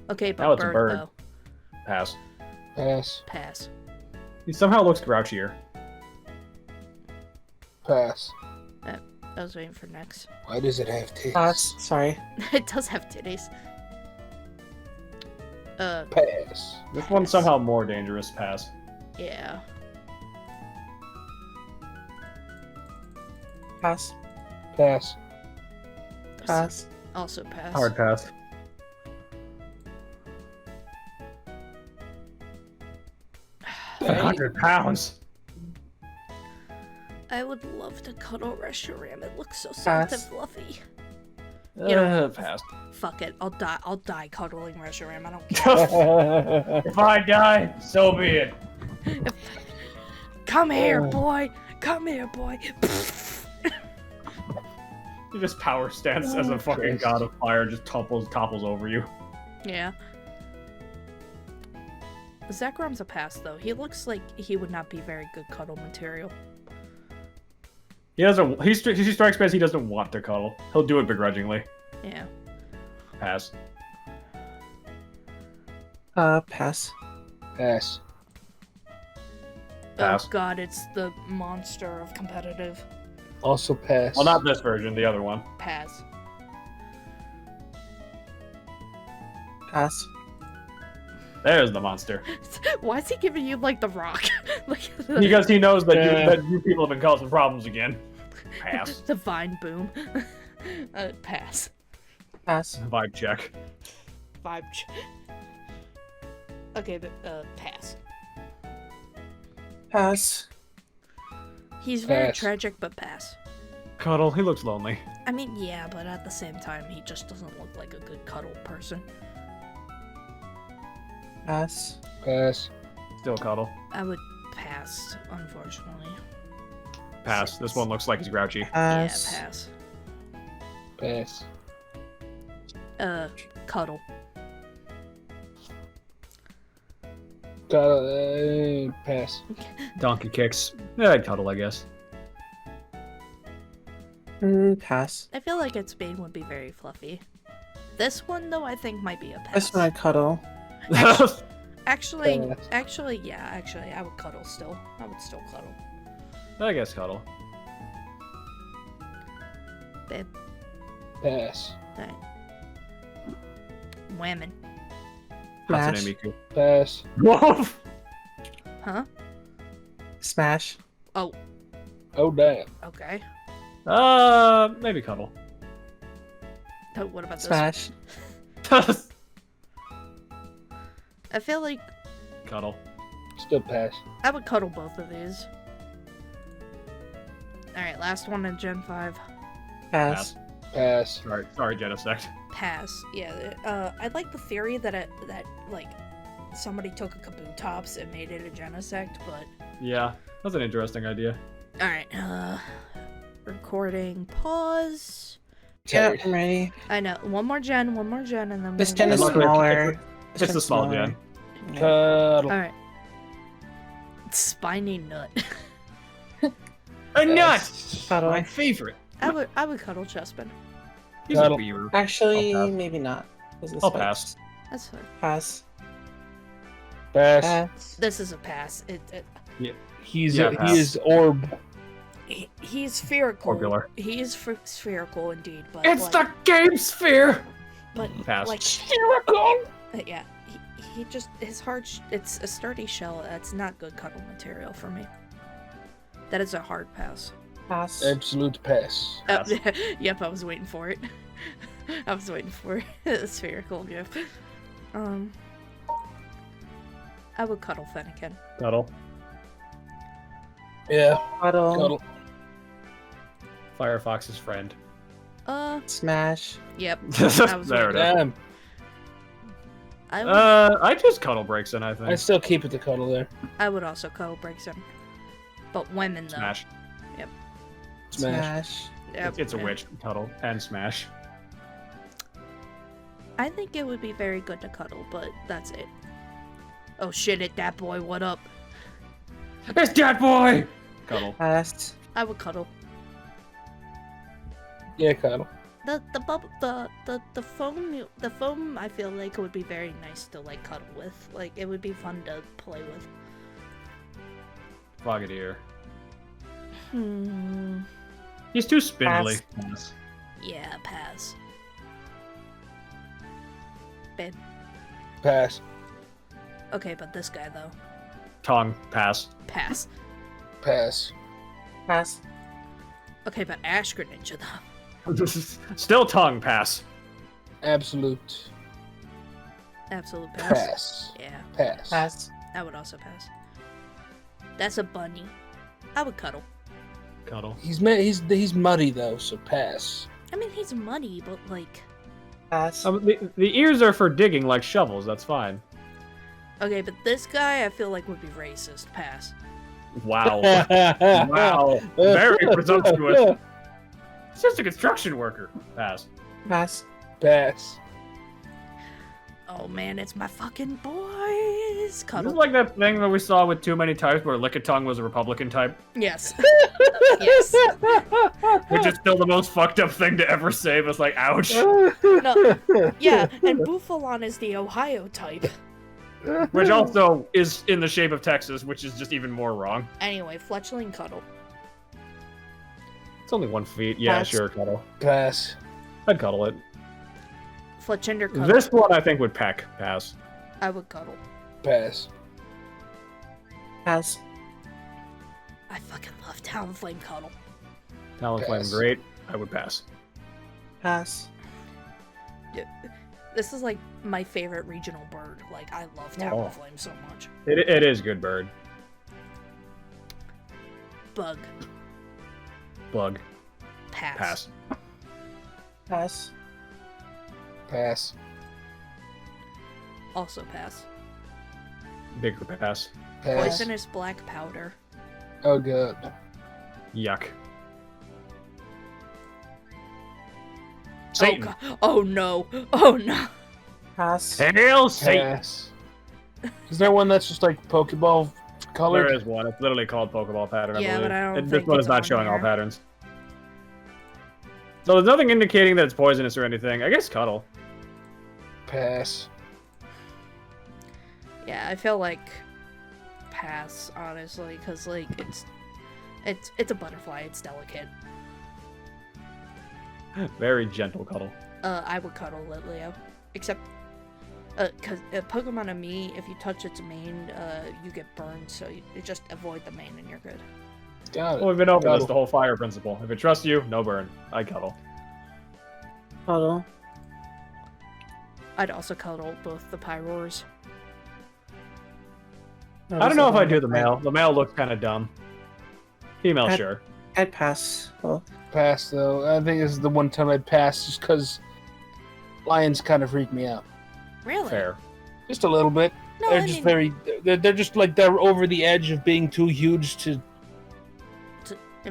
Okay, but Now it's a bird, bird. though. Pass. Pass. Pass. He somehow looks grouchier. Pass. I was waiting for next. Why does it have tits? Pass. Sorry. It does have titties. Pass. This one's somehow more dangerous. Pass. Yeah. Pass. Pass. Pass. Also pass. Hard pass. 100 pounds. I would love to cuddle Reshiram. It looks so soft and Pass. fluffy. You know- Pass. Fuck it. I'll die cuddling Reshiram. I don't care. If I die, so be it. Come here, boy. Come here, boy. He just power stance as a fucking god of fire, just topples over you. Yeah. Zakrom's a pass, though. He looks like he would not be very good cuddle material. He doesn't. He strikes me as he doesn't want to cuddle. He'll do it begrudgingly. Yeah. Pass. Pass. Pass. Pass. Oh god, it's the monster of competitive. Also pass. Well, not this version. The other one. Pass. Pass. There's the monster. Why is he giving you, like, the rock? Like, Because he knows that you people have been causing problems again. Pass. Divine boom. Pass. Pass. Vibe check. Vibe. Okay, but, pass. Pass. He's very Pass. tragic, but pass. Cuddle. He looks lonely. I mean, yeah, but at the same time, he just doesn't look like a good cuddle person. Pass. Pass. Still cuddle. I would pass, unfortunately. Pass. This one looks like he's grouchy. Pass. Yeah, pass. Pass. Cuddle. Got pass. Donkey kicks. Yeah, I'd cuddle, I guess. Pass. I feel like its bane would be very fluffy. This one, though, I think might be a pass. This one I cuddle. Actually, Pass. yeah, I would cuddle still. I would still cuddle. I guess cuddle. Babe. Pass. Alright. Whammon. Smash. Hatsune Miku. Pass. Whoa! Huh? Smash. Oh, Oh damn. okay. Maybe cuddle. Oh, what about this? Smash. I feel like Cuddle. Still pass. I would cuddle both of these. Alright, last one in Gen 5. Pass. Pass. Sorry, Genesect. Pass. Yeah, I like the theory that like somebody took a Kabutops and made it a Genesect, but Yeah, that's an interesting idea. alright, recording pause. Yeah, Tired. I'm ready. I know. One more gen, and then This we're gen gonna is Look, go. smaller. This It's the gen's small smaller. gen. Yeah. Cuddle. Alright. Spiny nut. A Pass. Cuddle. My favorite. I would cuddle Chespin. He's Cuddle. a beaver. Actually, I'll pass. maybe not. 'Cause of the I'll spikes. pass. That's fine. Pass. Pass. Pass. This is a pass. He's Yeah, he pass. is orb. He's spherical. Orbular. He is spherical indeed, but It's like, the game sphere! but Pass. like Spherical. yeah, he just his heart. It's a sturdy shell. That's not good cuddle material for me. That is a hard pass. Pass. Absolute pass. Pass. Yep, I was waiting for it. I was waiting for it. A spherical gift. I would cuddle Fennekin. Cuddle. Yeah. Cuddle. Cuddle. Firefox's friend. Smash. Yep. I was there waiting. it is. Damn. I would, I just cuddle breaks in, I think. I still keep it to cuddle there. I would also cuddle Brigson. But women though. Smash. Smash. Yep, It's a yeah. witch. Cuddle. And smash. I think it would be very good to cuddle, but that's it. Oh shit, it that boy, what up? It's that boy! Cuddle. Pass. I would cuddle. Yeah, cuddle. The foam I feel like would be very nice to like cuddle with. Like it would be fun to play with. Frogadier. Hmm. He's too spindly. Pass. Yeah, pass. Babe. Pass. Okay, but this guy though. Tongue. Pass. Pass. Pass. Pass. Okay, but Ash Greninja though. Still tongue. Pass. Absolute. Absolute pass. Pass. Yeah, Pass. Pass. I would also pass. That's a bunny. I would cuddle. Cuddle. He's muddy though, so pass. I mean, he's muddy, but like. Pass. The ears are for digging like shovels. That's fine. Okay, but this guy I feel like would be racist. Pass. Wow. Wow. Very presumptuous. It's just a construction worker. Pass. Pass. Pass. Oh man, it's my fucking boys. This is Cuddle. like that thing that we saw with Too Many Types where Lickitung was a Republican type. Yes. Yes. Which is still the most fucked up thing to ever say, but it's like, ouch. No. Yeah, and Bufalon is the Ohio type. Which also is in the shape of Texas, which is just even more wrong. Anyway, Fletchling Cuddle. It's only 1 feet. Yeah, Pass. sure, cuddle. Pass. I'd cuddle it. Fletchinder Cuddle. This one I think would peck. Pass. I would cuddle. Pass. Pass. I fucking love Talonflame Cuddle. Talonflame, Pass. great. I would pass. Pass. Dude, this is like my favorite regional bird. Like, I love Talonflame so much. It is good bird. Bug. Bug. Pass. Pass. Pass. Pass. Also pass. Big pass. Pass. Poisonous Black Powder. Oh god. Yuck. Oh, Satan. God. Oh no. Oh no. Pass. Hail Satan. Pass. Is there one that's just like Pokeball colored? There is one. It's literally called Pokeball pattern. I Yeah, believe. but I don't And think this one it's is not on showing all here. patterns. So there's nothing indicating that it's poisonous or anything. I guess cuddle. Pass. Yeah, I feel like pass, honestly, because like it's a butterfly. It's delicate. Very gentle cuddle. I would cuddle Litleo, except because Pokemon and me, if you touch its mane, you get burned. So you just avoid the mane and you're good. Got it. Well, we've been over this, Cuddle. the whole fire principle. If it trusts you, no burn. I cuddle. Cuddle. I'd also cuddle both the Pyroars. I don't know if I do the male. The male looks kind of dumb. Female, I'd- sure. I'd pass. Well, Pass though. I think this is the one time I'd pass just because lions kind of freak me out. Really? Fair. Just a little bit. No, They're I just mean, very. They're just like they're over the edge of being too huge to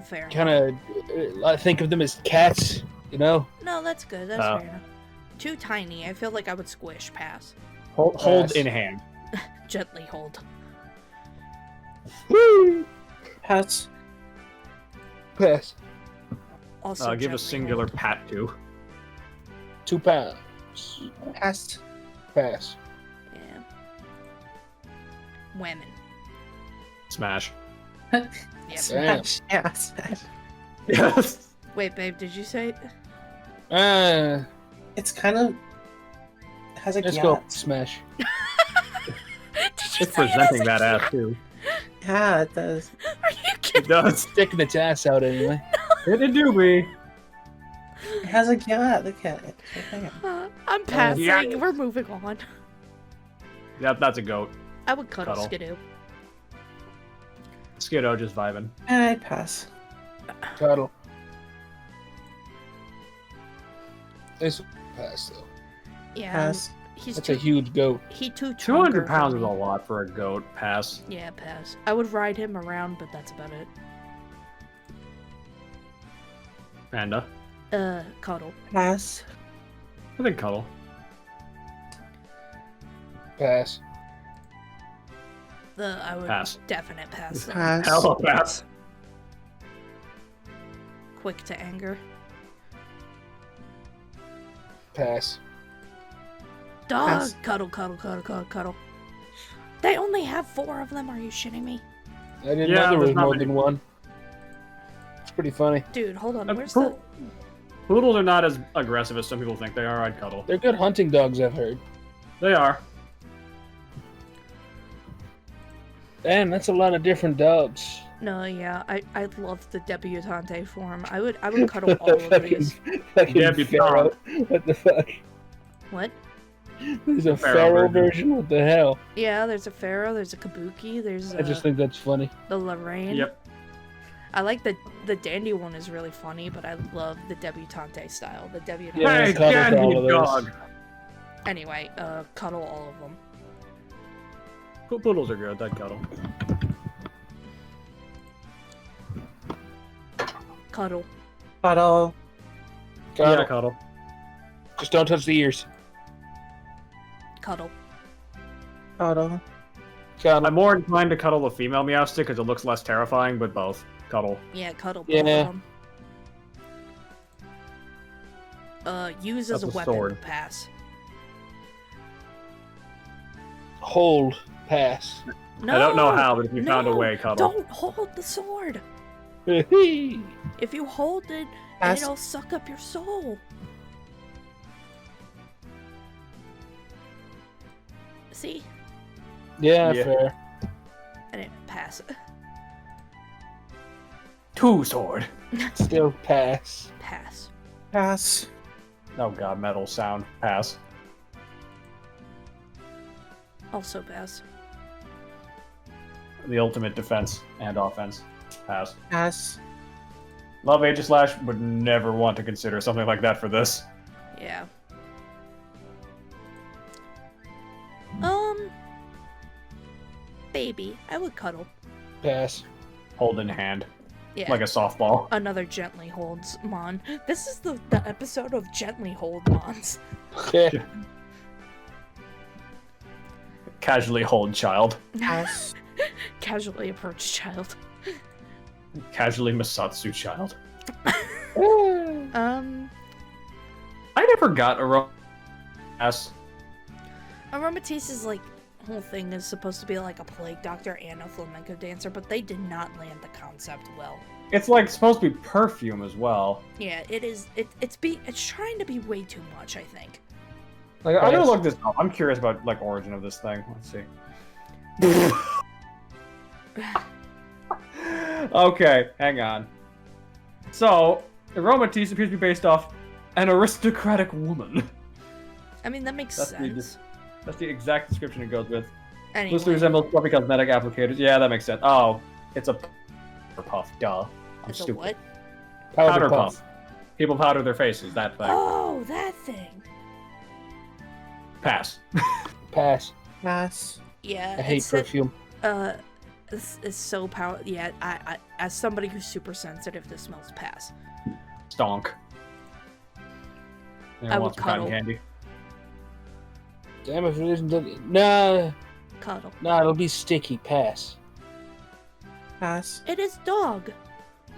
fair. kind of. I think of them as cats. You know. No, that's good. That's Oh. fair enough. Too tiny. I feel like I would squish. Pass. Hold Pass. in hand. Gently hold. Woo! pass. Pass. Also, Give a gently singular hold. pat to. 2 pounds. Pass. Pass. Yeah. Women. Smash. Yep. Damn. Smash. Yeah, smash. Yes. Wait, babe, did you say? It's kind of has a Let's gap. go smash. Did you It's say it presenting as that a ass too. Yeah, it does. Are you It kidding? does. Sticking its ass out anyway. It do be. It has a gap. Look at it. Look at it. I'm passing. yeah. We're moving on. Yeah, that's a goat. I would cuddle Cuddle. Skidoo. Skiddo just vibing. I'd pass. Cuddle. This pass though. Yeah. Pass. He's That's too. a huge goat. He too. 200 chunker pounds for is a me. lot for a goat. Pass. Yeah, pass. I would ride him around, but that's about it. Panda. Cuddle. Pass. I think cuddle. Pass. I would Pass. definite pass. Then. Pass. Hell of a pass. Quick to anger. Pass. Dog. Pass. Cuddle, cuddle, cuddle, cuddle, cuddle. They only have 4 of them. Are you shitting me? I didn't Yeah, know there there's was not more many. than one. It's pretty funny. Dude, hold on. Where's Poodles the... are not as aggressive as some people think they are. I'd cuddle. They're good hunting dogs, I've heard. They are. Damn, that's a lot of different dogs. No, yeah. I love the debutante form. I would cuddle all of these. Fucking Debutante. pharaoh. What the fuck? What? There's a Pharaoh pharaoh version. version? What the hell? Yeah, there's a Pharaoh, there's a Kabuki, there's I just think that's funny. the Lorraine. Yep. I like the dandy one is really funny, but I love the debutante style. The debutante. Yeah, Hey, cuddle for all candy of those. dog. Anyway, cuddle all of them. Poodles are good. I'd cuddle. Cuddle. Cuddle. Cuddle. Yeah, cuddle. Just don't touch the ears. Cuddle. Cuddle. Cuddle. I'm more inclined to cuddle the female Meowstic because it looks less terrifying, but both. Cuddle. Yeah, cuddle both Yeah. of them. Use as That's a a weapon. sword. Pass. Hold. Pass. No. I don't know how, but if you found a no, way, cuddle. Don't hold the sword. yeah, If you hold it, Pass. it'll suck up your soul. See? Yeah. fair. I didn't pass. Two sword. Still pass. Pass. Pass. Oh god, metal sound. Pass. Also pass. The ultimate defense and offense. Pass. Pass. Love Aegislash would never want to consider something like that for this. Yeah. Baby, I would cuddle. Pass. Hold in hand. Yeah. Like a softball. Another gently holds Mon. This is the episode of gently hold Mons. Yeah. Casually hold child. Pass. Casually approach child. Casually Masatsu child. Um, I never got a pass. Aromatise's like whole thing is supposed to be like a plague doctor and a flamenco dancer, but they did not land the concept well. It's like supposed to be perfume as well. Yeah, it is. It's trying to be way too much, I think. Like I gotta Pass. look this up. I'm curious about like origin of this thing. Let's see. Okay, hang on. So, Aromatisse appears to be based off an aristocratic woman. I mean, that makes That's the- sense. That's the exact description it goes with. Anyway, Loosely resembles fluffy cosmetic applicators. Yeah, that makes sense. Oh, it's a powder puff. Duh. I'm it's a stupid. what? Powder puff. People powder their faces. That thing. Oh, that thing. Pass. Pass. Pass. Yeah, I hate it's perfume. it's so power. Yeah, I as somebody who's super sensitive to smells, pass. Stonk. I I would want some cotton cuddle. candy. Damn, if it isn't. Nah, Cuddle. it'll be sticky. Pass. Pass. It is dog.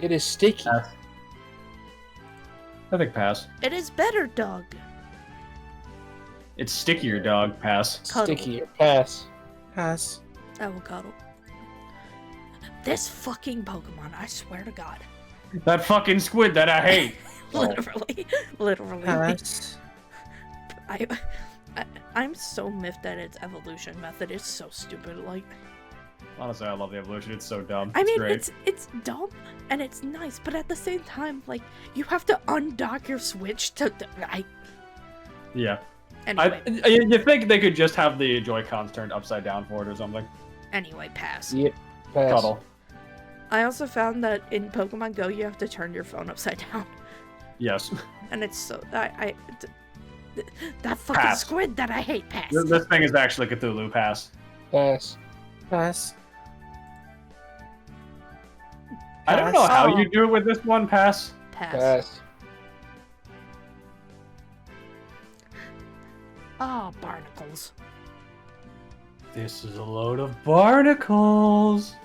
It is sticky. Pass. I think pass. It is better dog. It's stickier, dog. Pass. Cuddle. Stickier. Pass. Pass. I will cuddle. This fucking Pokemon, I swear to God. That fucking squid that I hate. Literally. Pass. I'm so miffed at its evolution method. It's so stupid. Like, Honestly, I love the evolution. It's so dumb. I mean, great. it's dumb and it's nice, but at the same time, like, you have to undock your Switch to. Yeah. Anyway, You think they could just have the Joy-Cons turned upside down for it or something? anyway, pass. Yep. Pass. Cuddle. I also found that in Pokemon Go, you have to turn your phone upside down, Yes. and it's so that fucking Pass. squid that I hate. Pass. This thing is actually Cthulhu. Pass. Pass. Pass. I don't know Pass. how Oh. you do it with this one. Pass. Pass. Pass. Oh, barnacles. This is a load of barnacles.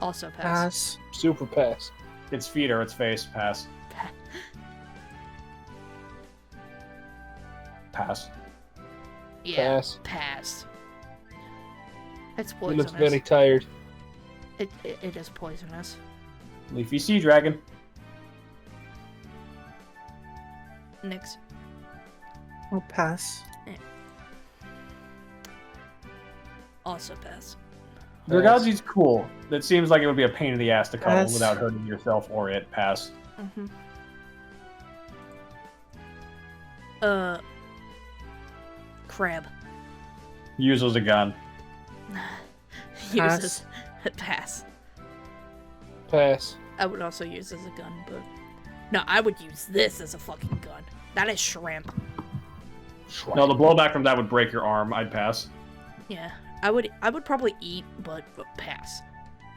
Also pass. Pass. Super pass. Its feet or its face. Pass. Pass. Yeah, Pass. pass. It's He poisonous. looks very tired. It is poisonous. Leafy Sea Dragon. Nix. I'll pass. Also pass. Gurgalji's cool. That seems like it would be a pain in the ass to cuddle Pass. without hurting yourself or it. Pass. Mm-hmm. Crab. Uses a gun. Uses pass. Pass. I would also use as a gun, but no, I would use this as a fucking gun. That is shrimp. No, the blowback from that would break your arm. I'd pass. Yeah, I would probably eat, but pass.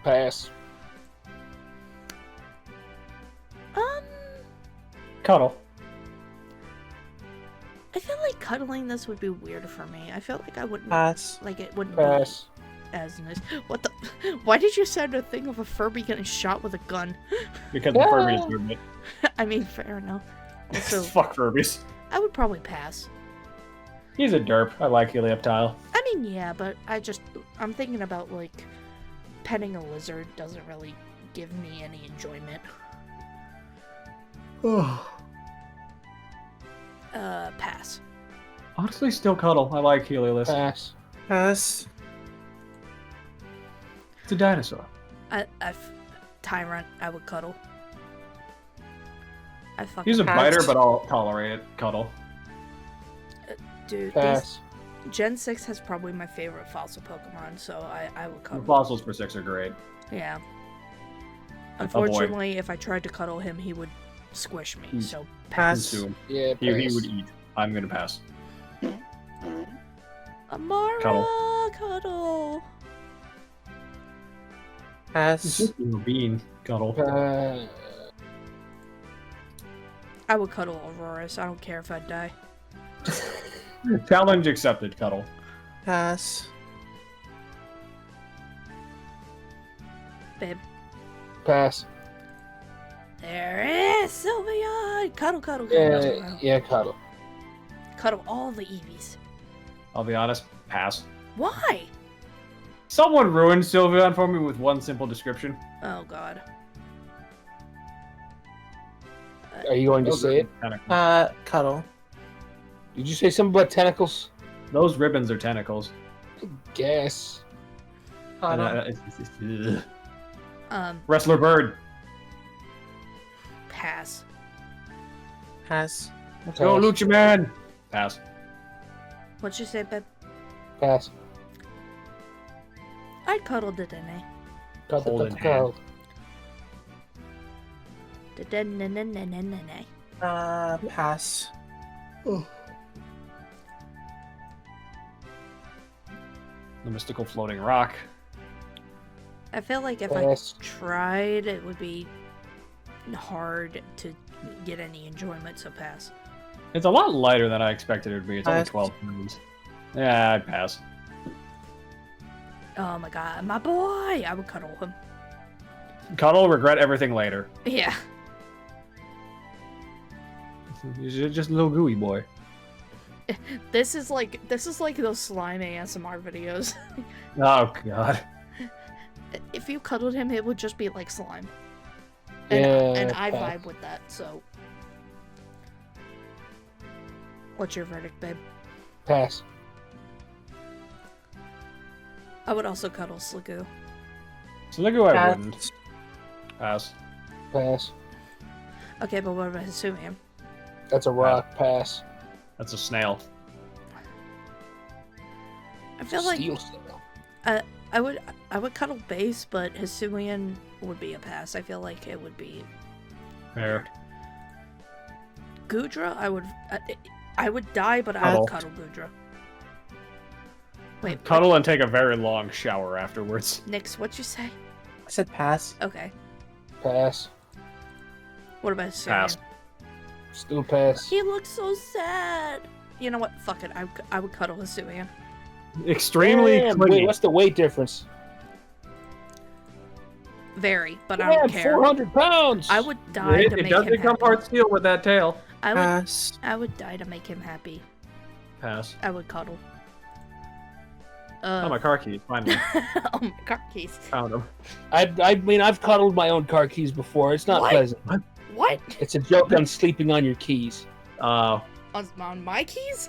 Pass. Cuddle. I feel like cuddling this would be weird for me. I feel like I wouldn't Pass. like it wouldn't Pass. be as nice. What the? Why did you send a thing of a Furby getting shot with a gun? Because the Furby is doing it. I mean, fair enough. Also, Fuck Furbies. I would probably pass. He's a derp. I like Helioptile. I mean, yeah, but I'm thinking about like petting a lizard doesn't really give me any enjoyment. Pass. Honestly, still Cuddle. I like Heliolisk. Pass. Pass. It's a dinosaur. Tyrant, I would cuddle. He's a Pass. biter, but I'll tolerate it. Cuddle. Dude, Pass. Gen 6 has probably my favorite fossil Pokemon, so I will The cuddle. fossils for 6 are great. Yeah. boy. Unfortunately, if I tried to cuddle him, he would squish me, so pass. Pass. Consume. Yeah, pass. He would eat. I'm gonna pass. Amara, cuddle. It's Pass. just a bean. Cuddle. I would cuddle Aurorus. I don't care if I die. Challenge accepted. Cuddle. Pass. Babe. Pass. There is Sylveon! Cuddle, cuddle, cuddle, Yeah, cuddle. yeah, cuddle. Cuddle all the Eevees. I'll be honest. Pass. Why? Someone ruined Sylveon for me with one simple description. Oh god. Are you going to Those say it? Cuddle. Did you say something about tentacles? Those ribbons are tentacles. Guess. Cuddle. Wrestler bird. Pass. Pass. Let's go, Lucha Man. Pass. What'd you say, babe? Pass. I cuddled the Dene. Hold in Cuddle. The Dene. Pass. The mystical floating rock. I feel like if Pass. I tried, it would be hard to get any enjoyment, so pass. It's a lot lighter than I expected it would be. It's only Pass. 12 pounds. Yeah, I'd pass. Oh my god, my boy! I would cuddle him. Cuddle, regret everything later. Yeah. He's just a little gooey boy. This is like those slime ASMR videos. Oh, God. If you cuddled him, it would just be like slime. Yeah, And I pass. vibe with that, so. What's your verdict, babe? Pass. I would also cuddle Sliggoo. Sliggoo, I Pass. wouldn't. Pass. Pass. Okay, but what about Hisuian? That's a rock. Pass. That's a snail. I feel like Steel snail. I would cuddle Base, but Hisuian would be a pass. I feel like it would be Fair. Gudra. I would die, but I would cuddle Gudra. Wait, Cuddle and take a very long shower afterwards. Nix, what'd you say? I said pass. Okay. Pass. What about Hisuian? Pass. Still pass. He looks so sad. You know what? Fuck it. I would cuddle Hisuian. Extremely Damn, clingy. wait, what's the weight difference? Very, but I don't Damn, care. 400 pounds! I would die to It make does him become happy. hard steel with that tail. I Pass. would die to make him happy. Pass. I would cuddle. Oh, my car keys. Finally. Oh, my car keys. Found them. I mean, I've cuddled my own car keys before. It's not What? pleasant. What? It's a joke on sleeping on your keys. Oh. On my keys?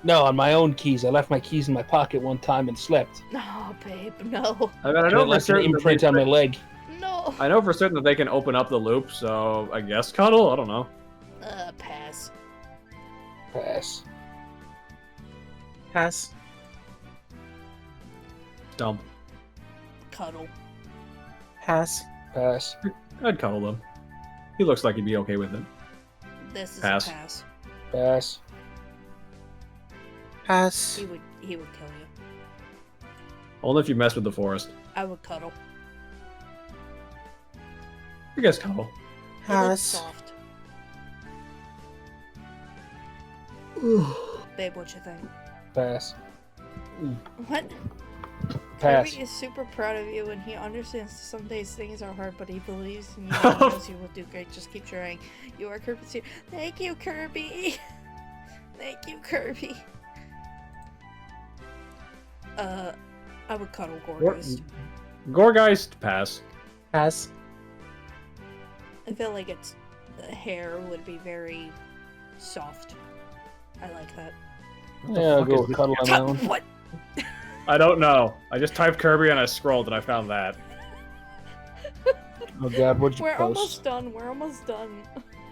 No, on my own keys. I left my keys in my pocket one time and slept. No, babe, no. I mean, I And know I for left an certain that imprint they- on my leg. No. I know for certain that they can open up the loop, so I guess cuddle. I don't know. Pass. Pass. Pass. Dump. Cuddle. Pass. Pass. I'd cuddle them. He looks like he'd be okay with it. This is Pass. a pass. Pass. Pass. He would kill you. Only if you mess with the forest. I would cuddle. I guess cuddle. He looks Pass. soft. Babe, what you think? Pass. What? Pass. Kirby is super proud of you and he understands some days things are hard, but he believes in you and knows you will do great. Just keep trying. You are Kirby's here. Thank you, Kirby. Thank you, Kirby. I would cuddle Gorgeist. Gorgeist, pass. Pass. I feel like the hair would be very soft. I like that. Yeah, I'll fuck go is with this? cuddle on my own. What? I don't know. I just typed Kirby and I scrolled and I found that. Oh god, what'd you We're post? almost done. We're almost done.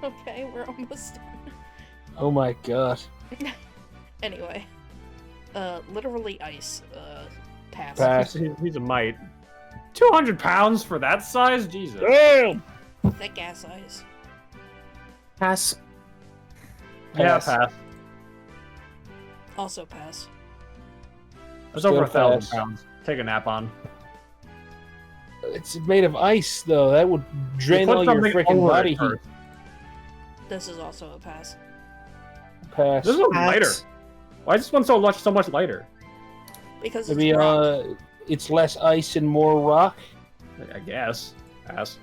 Okay, we're almost done. Oh my god. Anyway. Literally ice. Pass. Pass. He's a mite. 200 pounds for that size? Jesus. Damn! Thick ass ice. Pass. Yeah, Pass. pass. Also pass. There's Still over 1,000 pass. pounds. Take a nap on. It's made of ice, though. That would drain put all your something freaking over it body heat. first. This is also a pass. Pass. This one's Pass. lighter. Why is this one so much lighter? Because Maybe it's rock. it's less ice and more rock. I guess. Pass.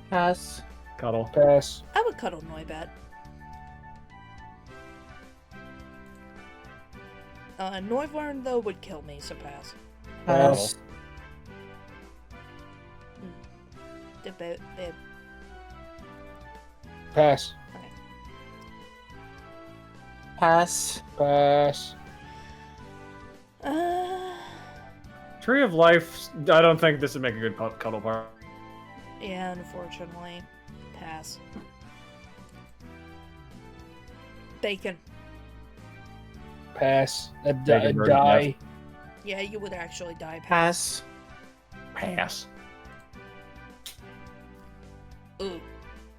Pass. Cuddle. Pass. I would cuddle Noibat. Noivarn, though, would kill me, so pass. Pass. Babe. Pass. Pass. Pass. Tree of Life. I don't think this would make a good cuddle part. Yeah, unfortunately. Pass. Bacon. Pass. I'd Bacon burger, die. Yeah, you would actually die. Pass. Pass. Pass. Ooh.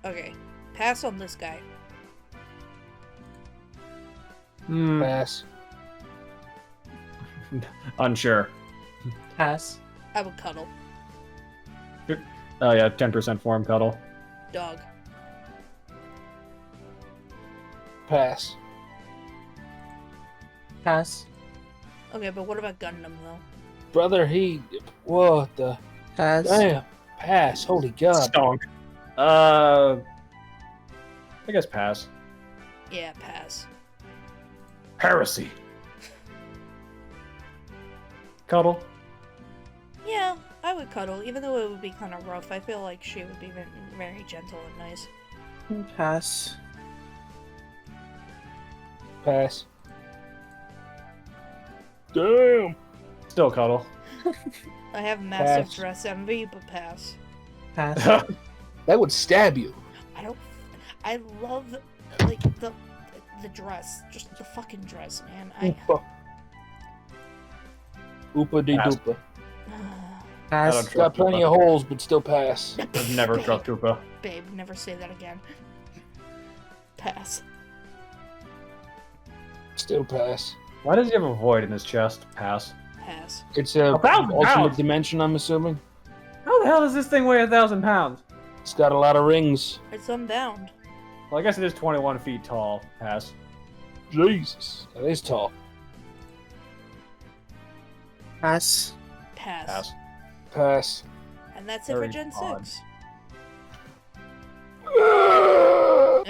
Okay. Pass on this guy. Hmm. Pass. Unsure. Pass. I would cuddle. Oh yeah, 10% form cuddle. Dog. Pass. Pass. Okay, but what about Gundam, though? Brother, what the? Pass. Damn. Pass. Holy god. Stonk. I guess pass. Yeah, pass. Heresy. Cuddle. Yeah, I would cuddle, even though it would be kind of rough. I feel like she would be very gentle and nice. Pass. Pass. Damn. Still cuddle. I have massive Pass. dress envy, but pass. Pass. That would stab you. I love, like, the dress. Just the fucking dress, man. Oopa de Pass. doopa. I don't Pass. trust Got plenty Koopa. of holes, but still pass. I'd never trust Koopa. Babe, never say that again. Pass. Still pass. Why does he have a void in his chest? Pass. Pass. It's a 1,000 alternate pounds. dimension, I'm assuming. How the hell does this thing weigh 1,000 pounds? It's got a lot of rings. It's unbound. Well, I guess it is 21 feet tall. Pass. Jesus. That is tall. Pass. Pass. Pass. Pass. And that's it for Very Gen odd. 6. See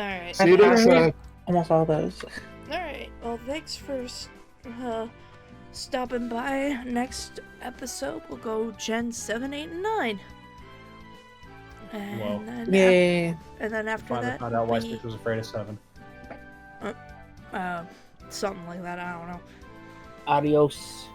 Alright. you next time. almost all those. Alright, well, thanks for stopping by. Next episode, we'll go Gen 7, 8, and 9. Whoa. And then, Yay! and then after Finally that, found out why we, Stitch was afraid of 7. something like that, I don't know. Adios.